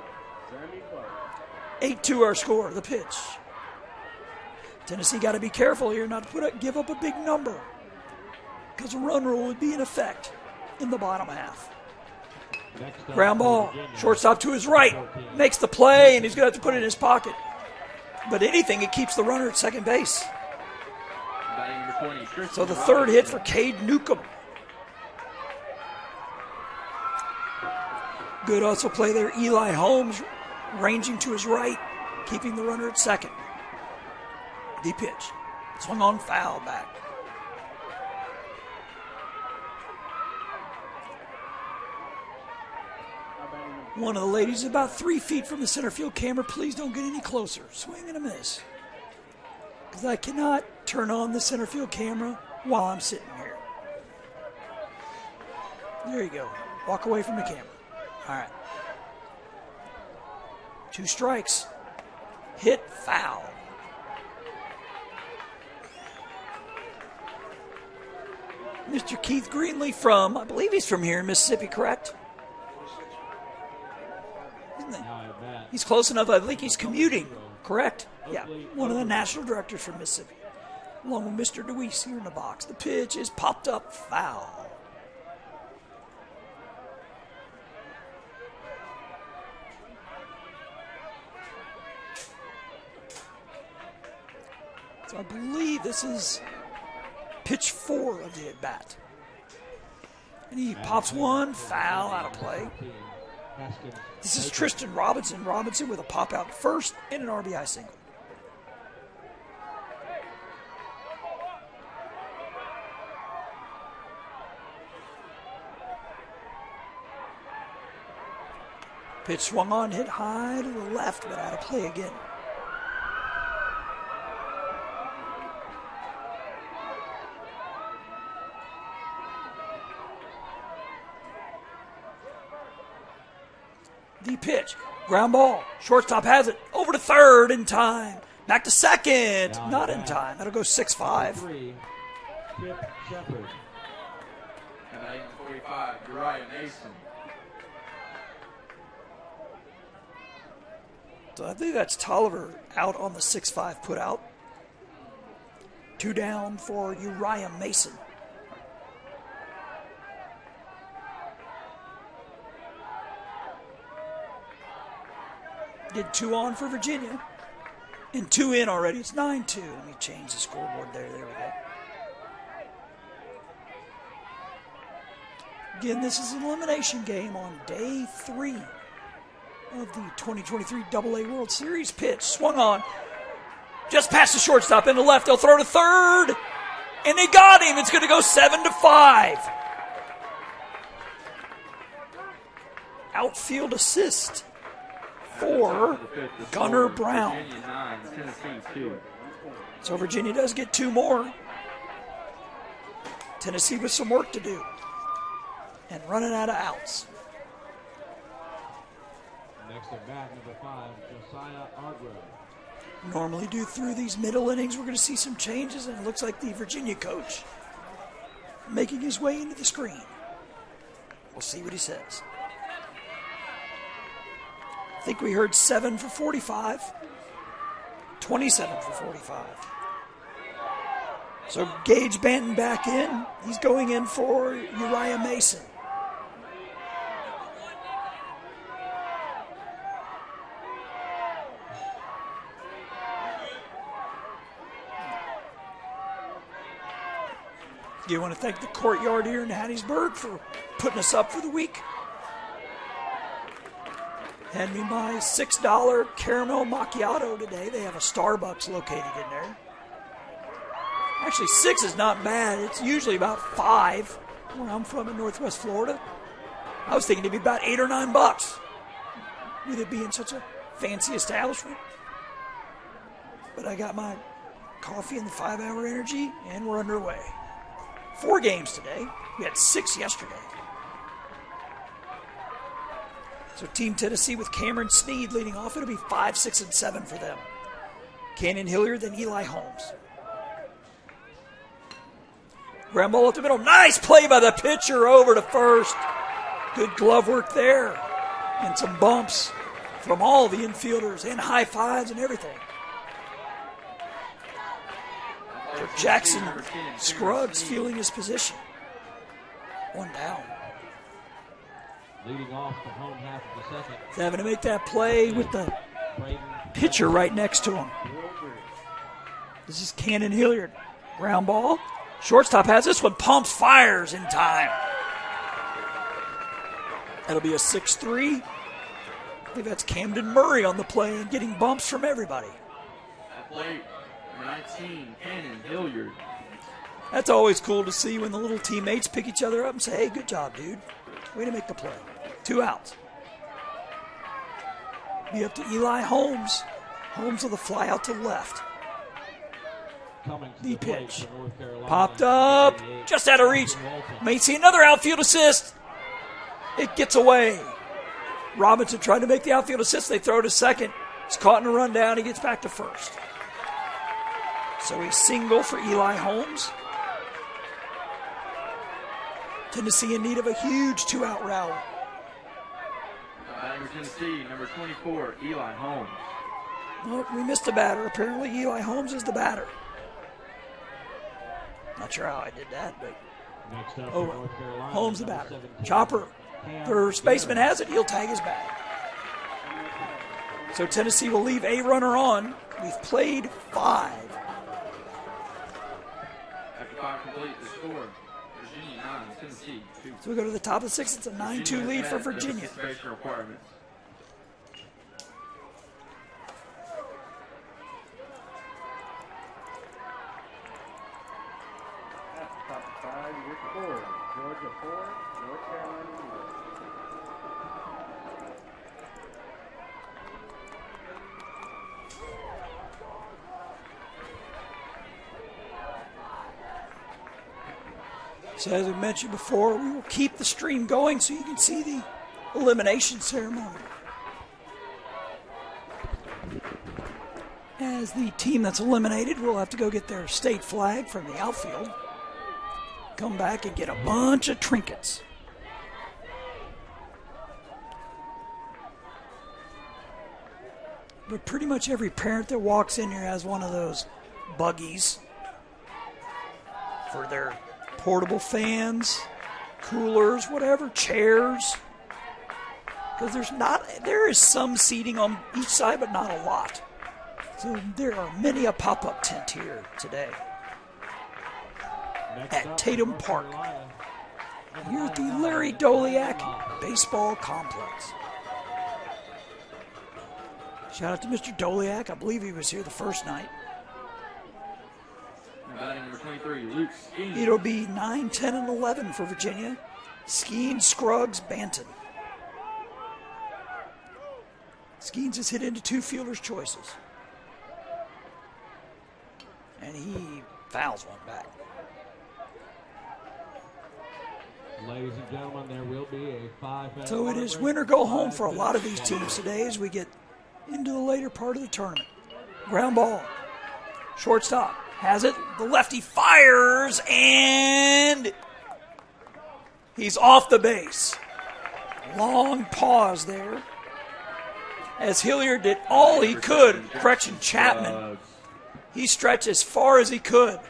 8-2 our score, the pitch. Tennessee got to be careful here not to give up a big number, because a run rule would be in effect in the bottom half. Ground ball, shortstop to his right, makes the play, and he's going to have to put it in his pocket. But anything, it keeps the runner at second base. Batting number 20, Tristan So the third hit for Cade Newcomb. Good also play there. Eli Holmes ranging to his right, keeping the runner at second. The pitch. Swung on, foul back. One of the ladies is about 3 feet from the center field camera. Please don't get any closer. Swing and a miss. Because I cannot turn on the center field camera while I'm sitting here. There you go. Walk away from the camera. All right. 2 strikes. Hit, foul. Mr. Keith Greenlee from, I believe he's from here in Mississippi, correct? Isn't he? He's close enough. I think he's commuting, correct? Yeah, one of the national directors from Mississippi, along with Mr. DeWeese here in the box. The pitch is popped up, foul. So I believe this is pitch 4 of the at-bat. And he pops one, foul, out of play. This is Tristan Robinson. Robinson with a pop out first and an RBI single. Pitch swung on, hit high to the left, but out of play again. The pitch, ground ball, shortstop has it, over to third in time, back to second, not in time. That'll go 6-5. Chip Shepard. And batting number 45, Uriah Mason. So I think that's Tolliver out on the 6-5 put out. 2 down for Uriah Mason. Did 2 on for Virginia. And 2 in already. It's 9-2. Let me change the scoreboard there. There we go. Again, this is an elimination game on day 3 of the 2023 AA World Series. Pitch swung on. Just past the shortstop in the left. They'll throw to third. And they got him. It's going to go 7-5. Outfield assist for Gunnar Brown. Virginia 9, Tennessee 2. So Virginia does get 2 more. Tennessee with some work to do. And running out of outs. Next at bat, number 5, Josiah Argrove. Normally do through these middle innings, we're going to see some changes, and it looks like the Virginia coach making his way into the screen. We'll see what he says. I think we heard 7 for 45. 27 for 45. So Gage Banton back in. He's going in for Uriah Mason. Do you want to thank the Courtyard here in Hattiesburg for putting us up for the week? Had me my $6 caramel macchiato today. They have a Starbucks located in there. Actually, 6 is not bad. It's usually about 5 where I'm from in Northwest Florida. I was thinking it'd be about $8 or $9 with it being such a fancy establishment. But I got my coffee and the 5-hour energy, and we're underway. 4 games today. We had 6 yesterday. So Team Tennessee with Cameron Sneed leading off. It'll be 5, 6, and 7 for them. Cannon Hilliard, then Eli Holmes. Ground ball up the middle. Nice play by the pitcher over to first. Good glove work there. And some bumps from all the infielders and high fives and everything. For Jackson Scruggs feeling his position. 1 down. Leading off the home half of the second. He's having to make that play with the pitcher right next to him. This is Cannon Hilliard. Ground ball. Shortstop has this one. Pumps, fires in time. That'll be a 6-3. I believe that's Camden Murray on the play and getting bumps from everybody. At plate, number 19, Cannon Hilliard. That's always cool to see when the little teammates pick each other up and say, hey, good job, dude. Way to make the play. 2 outs. Be up to Eli Holmes. Holmes with a fly out to left. The pitch. Popped up. Just out of reach. May see another outfield assist. It gets away. Robinson tried to make the outfield assist. They throw to second. He's caught in a rundown. He gets back to first. So a single for Eli Holmes. Tennessee in need of a huge 2-out rally. Batting for Tennessee, number 24, Eli Holmes. Oh, we missed a batter. Apparently Eli Holmes is the batter. Not sure how I did that, but Next up, oh, North Carolina, Holmes the number batter. 17, Chopper. Cam Third baseman Garrett. has it. He'll tag his bag. So Tennessee will leave a runner on. We've played 5. After 5 complete, the score, Virginia 9, Tennessee 2. So we go to the top of the 6th. It's a 9-2 lead for Virginia. Participation requirements. At the top of 5, your score. Georgia 4, North Carolina 0. So as we mentioned before, we will keep the stream going so you can see the elimination ceremony. As the team that's eliminated will have to go get their state flag from the outfield. Come back and get a bunch of trinkets. But pretty much every parent that walks in here has one of those buggies for their portable fans, coolers, whatever, chairs. Because there is some seating on each side, but not a lot. So there are many a pop-up tent here today Next at up, Tatum North Park, Carolina, number here at the 99, Larry Doliak Baseball Complex. Shout out to Mr. Doliak. I believe he was here the first night. Now batting number 23, Luke Skeen. It'll be 9, 10, and 11 for Virginia. Skeen, Scruggs, Banton. Skeens has hit into 2 fielders' choices. And he fouls one back. Ladies and gentlemen, there will be a 5-minute. So it is win or go home for a lot of these teams today as we get into the later part of the tournament. Ground ball. Shortstop has it. The lefty fires, and he's off the base. Long pause there as Hilliard did all he could. Correction, Chapman. He stretched as far as he could.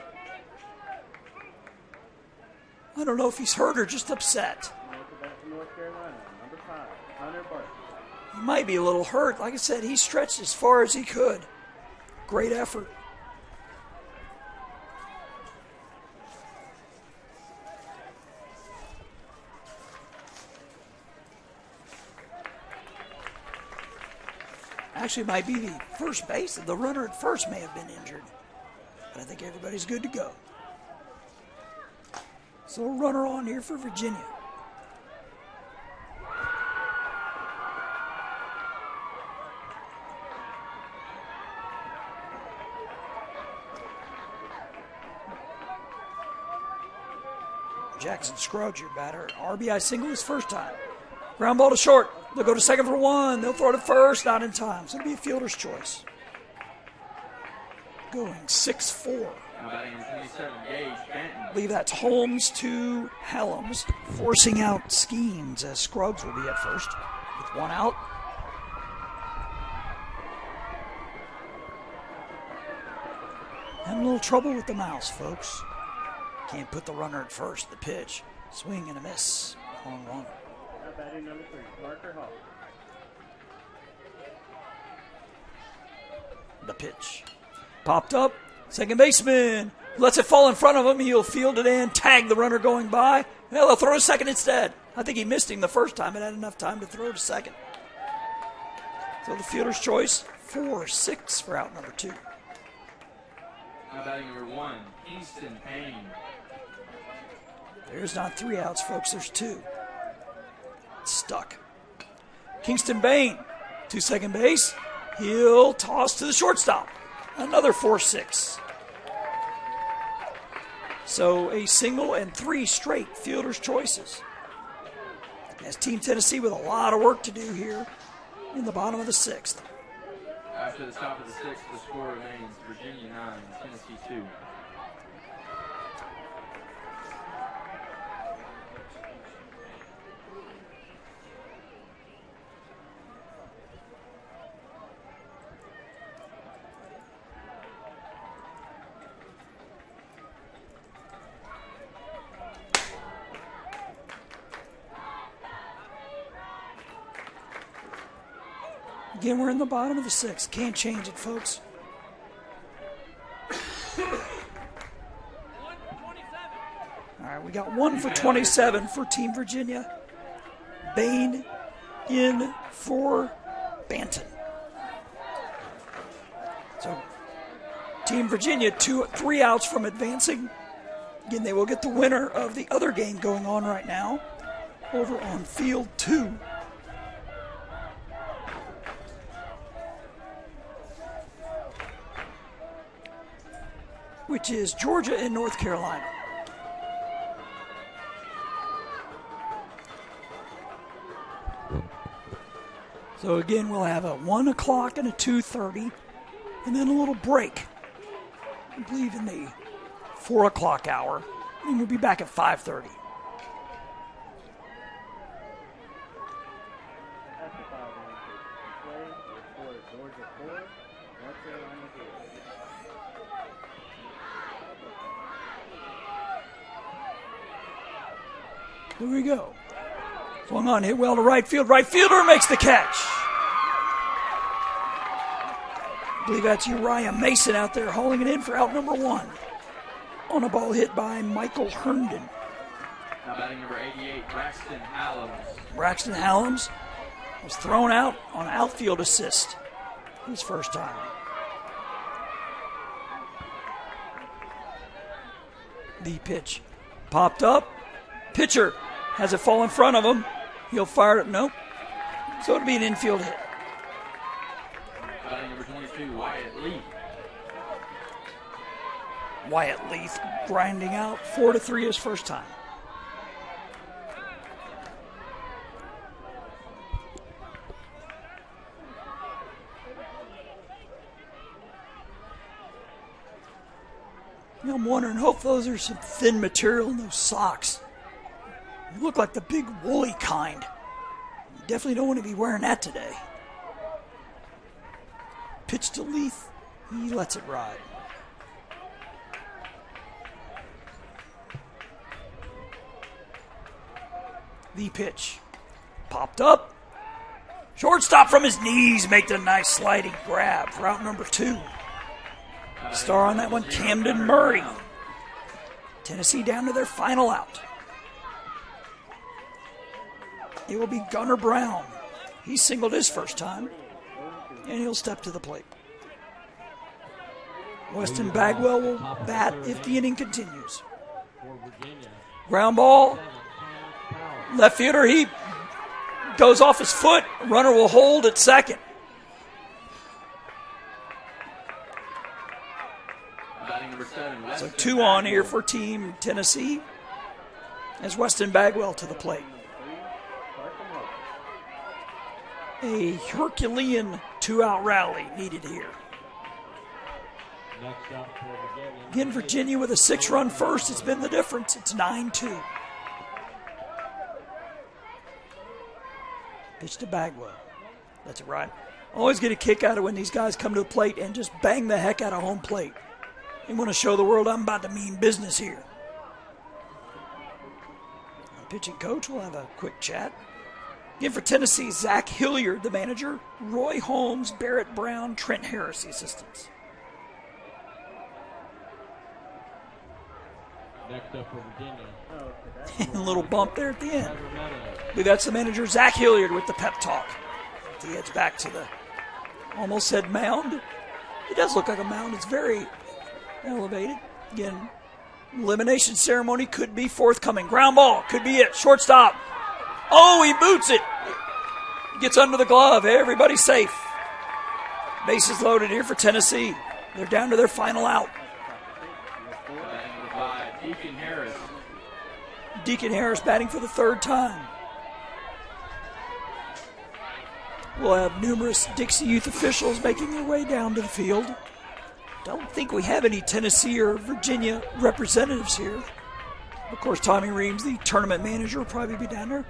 I don't know if he's hurt or just upset. Welcome back to North Carolina, number 5, Hunter Barkley. He might be a little hurt. Like I said, he stretched as far as he could. Great effort. Actually, it might be the first base. The runner at first may have been injured. But I think everybody's good to go. So a runner on here for Virginia. Jackson Scruggs, your batter. RBI single his first time. Ground ball to short. They'll go to second for one. They'll throw to first, not in time. So it'll be a fielder's choice. Going 6-4. Now batting number 27, Gage Benton. I believe that's Holmes to Helms, forcing out Skeens as Scruggs will be at first with one out. Having a little trouble with the mouse, folks. Can't put the runner at first. The pitch. Swing and a miss. On one. Now batting number 3, Parker Hall. The pitch. Popped up. Second baseman lets it fall in front of him. He'll field it in. Tag the runner going by. Well, they'll throw to second instead. I think he missed him the first time and had enough time to throw to second. So the fielder's choice, 4-6 for out number 2. Now batting number 1, Kingston Payne. There's not 3 outs, folks. There's 2. It's stuck. Kingston Bain to second base. He'll toss to the shortstop. Another 4-6. So a single and 3 straight fielder's choices. As Team Tennessee with a lot of work to do here in the bottom of the 6th. After the top of the 6th, the score remains Virginia 9, Tennessee 2. Again, we're in the bottom of the 6th. Can't change it, folks. All right, we got 1 for 27 for Team Virginia. Bain in for Banton. So Team Virginia 3 outs from advancing. Again, they will get the winner of the other game going on right now over on field 2. Which is Georgia and North Carolina. So again, we'll have a 1 o'clock and a 2:30, and then a little break. I believe in the 4 o'clock hour, and we'll be back at 5:30. After 5 minutes of play, the score is Georgia 4, North Carolina 0. Here we go. Swung on, hit well to right field. Right fielder makes the catch. I believe that's Uriah Mason out there hauling it in for out number 1. On a ball hit by Michael Herndon. Now batting number 88, Braxton Hallows. Braxton Hallows was thrown out on outfield assist his first time. The pitch popped up. Pitcher has it fall in front of him. He'll fire it. Nope. So it'll be an infield hit. Batting number 22, Wyatt Leaf. Wyatt Leaf grinding out 4-3 his first time. You know, I'm wondering, hope those are some thin material in those socks. They look like the big woolly kind. You definitely don't want to be wearing that today. Pitch to Leaf. He lets it ride. The pitch. Popped up. Shortstop from his knees make the nice sliding grab for out number 2. Star on that one, Camden Murray. Tennessee down to their final out. It will be Gunnar Brown. He singled his first time, and he'll step to the plate. Weston Bagwell will bat if the inning continues. Ground ball. Left fielder, he goes off his foot. Runner will hold at second. Batting number 7, So Weston 2 on here Bagwell. for Team Tennessee. as Weston Bagwell to the plate. A Herculean 2-out rally needed here. Next up for Virginia. Again, Virginia with a 6-run first. It's been the difference. It's 9-2. Pitch to Bagwell. That's it, right. Always get a kick out of when these guys come to the plate and just bang the heck out of home plate. They want to show the world I'm about to mean business here. Our pitching coach will have a quick chat. Again for Tennessee, Zach Hilliard, the manager. Roy Holmes, Barrett Brown, Trent Harris, the assistants. Next up for Virginia. A little bump there at the end. I believe that's the manager, Zach Hilliard, with the pep talk. He heads back to the, almost said mound. It does look like a mound. It's very elevated. Again, elimination ceremony could be forthcoming. Ground ball could be it. Shortstop. Oh, he boots it. Gets under the glove. Everybody's safe. Bases loaded here for Tennessee. They're down to their final out. Deacon Harris. Deacon Harris batting for the third time. We'll have numerous Dixie Youth officials making their way down to the field. Don't think we have any Tennessee or Virginia representatives here. Of course, Tommy Reams, the tournament manager, will probably be down there.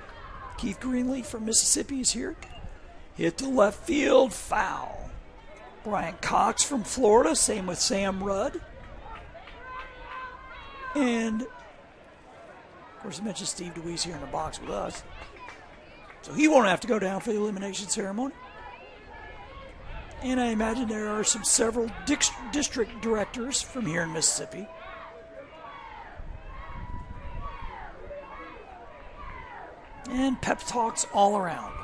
Keith Greenlee from Mississippi is here. Hit to left field, foul. Brian Cox from Florida, same with Sam Rudd. And, of course, I mentioned Steve DeWeese here in the box with us. So he won't have to go down for the elimination ceremony. And I imagine there are several district directors from here in Mississippi. And pep talks all around.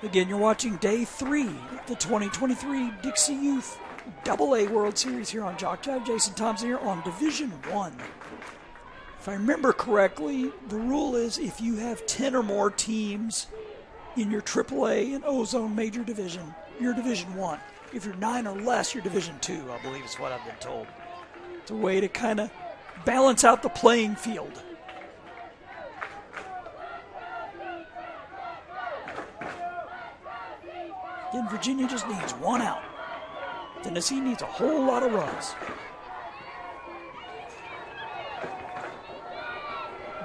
Again, you're watching day 3 of the 2023 Dixie Youth AA World Series here on Jock Jive. Jason Thompson here on Division I. If I remember correctly, the rule is if you have 10 or more teams in your AAA and O-Zone major division, you're Division I. If you're 9 or less, you're Division II, I believe is what I've been told. It's a way to kind of balance out the playing field. Again, Virginia just needs 1 out. Tennessee needs a whole lot of runs.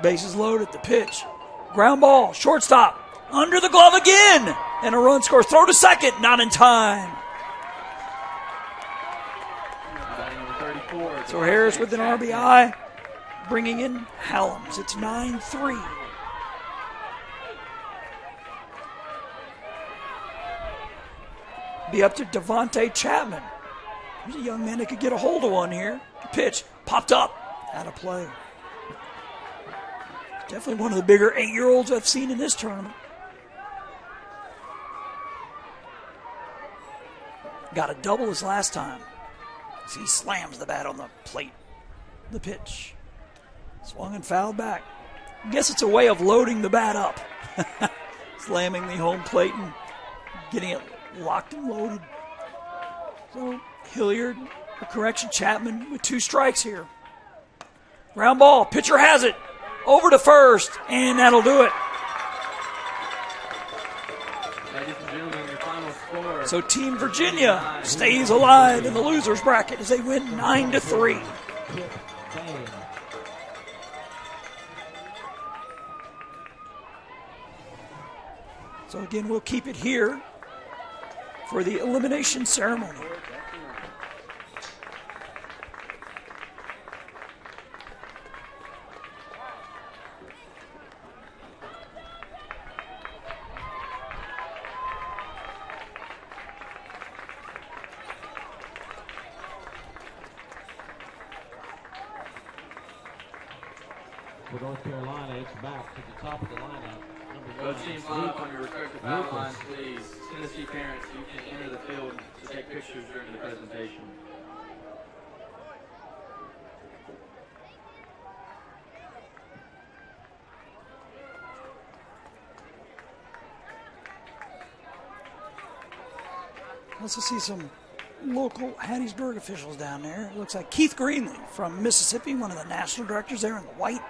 Bases loaded, the pitch. Ground ball, shortstop, under the glove again. And a run score. Throw to second, not in time. So Harris with an RBI, bringing in Hallams. It's 9-3. Be up to Devontae Chapman. He's a young man that could get a hold of one here. The pitch popped up, out of play. Definitely one of the bigger 8-year-olds I've seen in this tournament. Got a double his last time as he slams the bat on the plate. The pitch. Swung and fouled back. I guess it's a way of loading the bat up. Slamming the home plate and getting it locked and loaded. So Hilliard, or correction, Chapman with 2 strikes here. Ground ball, pitcher has it. Over to first, and that'll do it. Ladies and gentlemen, your final score. So Team Virginia stays alive in the losers bracket as they win 9-3. So again, we'll keep it here for the elimination ceremony. For North Carolina, it's back to the top of the lineup. Both teams line up on your respective foul lines, please. Tennessee parents, you can enter the field to take pictures during the presentation. Also see some local Hattiesburg officials down there. It looks like Keith Greenlee from Mississippi, one of the national directors there in the white.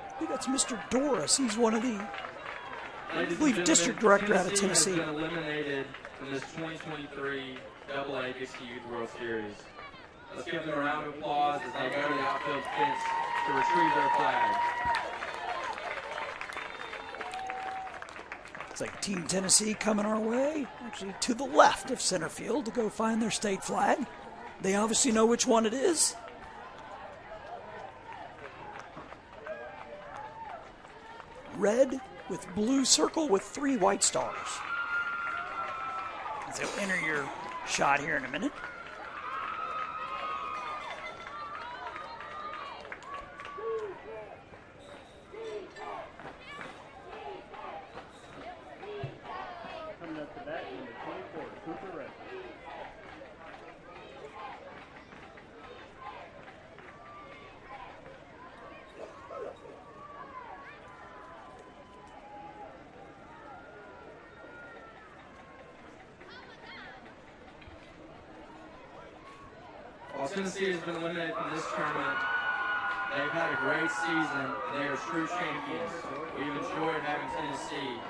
I think that's Mr. Doris. He's one of the, I believe, district director out of Tennessee. Has been eliminated from this 2023 AA Dixie Youth World Series. Let's give them a round of applause as they go to the outfield fence to retrieve their flag. It's like Team Tennessee coming our way, actually to the left of center field to go find their state flag. They obviously know which one it is. Red with blue circle with 3 white stars. So enter your shot here in a minute. Coming up to bat, number 24, Cooper Red. While Tennessee has been eliminated from this tournament, they've had a great season, and they are true champions. We've enjoyed having Tennessee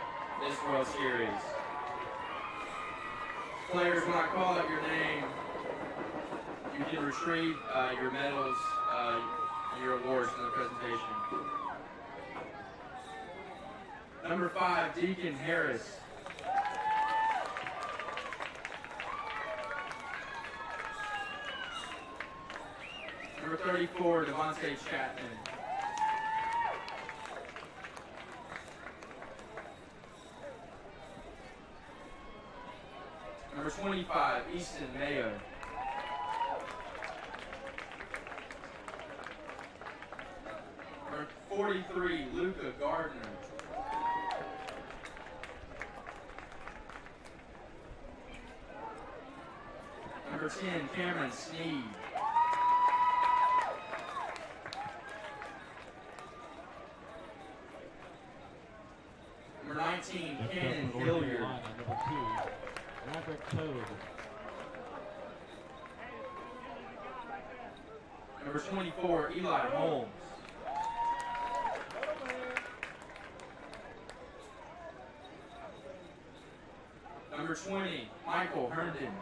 this World Series. Players, when I call out your name, you can retrieve your medals and your awards from the presentation. Number 5, Deacon Harris. Number 34, Devontae Chapman. Number 25, Easton Mayo. Number 43, Luca Gardner. Number 10, Cameron Sneed. Number 19, Cannon Hilliard. Number 2, Maverick Toad. Number 24, Eli Holmes. Number 20, Michael Herndon.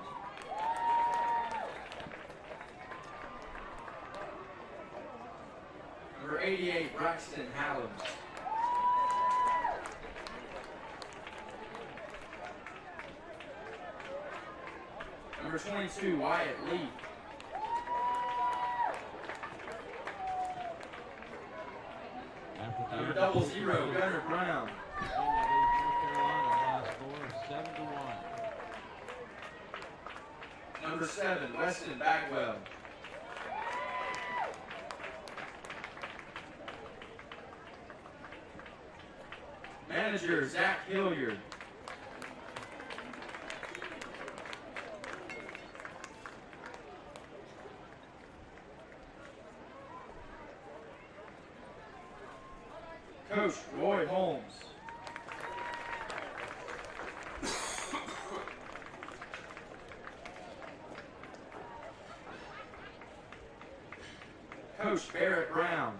Number 88, Braxton Hallam. Number 22, Wyatt Lee. Number 00, Gunnar Brown. North Carolina, last score 7-1. Number 7, Weston Bagwell. Manager, Zach Hilliard. Coach, Roy Holmes. Coach, Barrett Brown.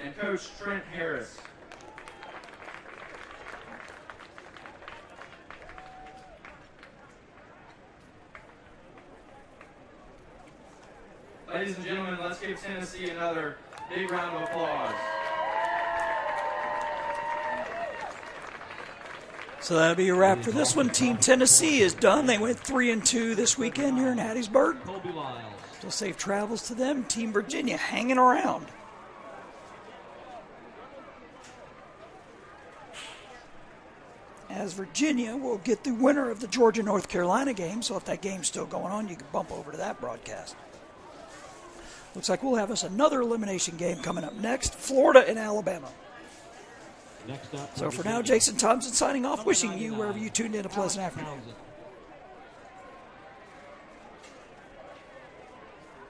And Coach Trent Harris. Ladies and gentlemen, let's give Tennessee another big round of applause. So that'll be a wrap for this one. Team Tennessee is done. They went 3-2 this weekend here in Hattiesburg. Colby Lyles. Still safe travels to them. Team Virginia hanging around. As Virginia will get the winner of the Georgia-North Carolina game, so if that game's still going on, you can bump over to that broadcast. Looks like we'll have us another elimination game coming up next, Florida and Alabama. Next up, So for now, Jason Thompson signing off, wishing you, wherever you tuned in, a pleasant afternoon.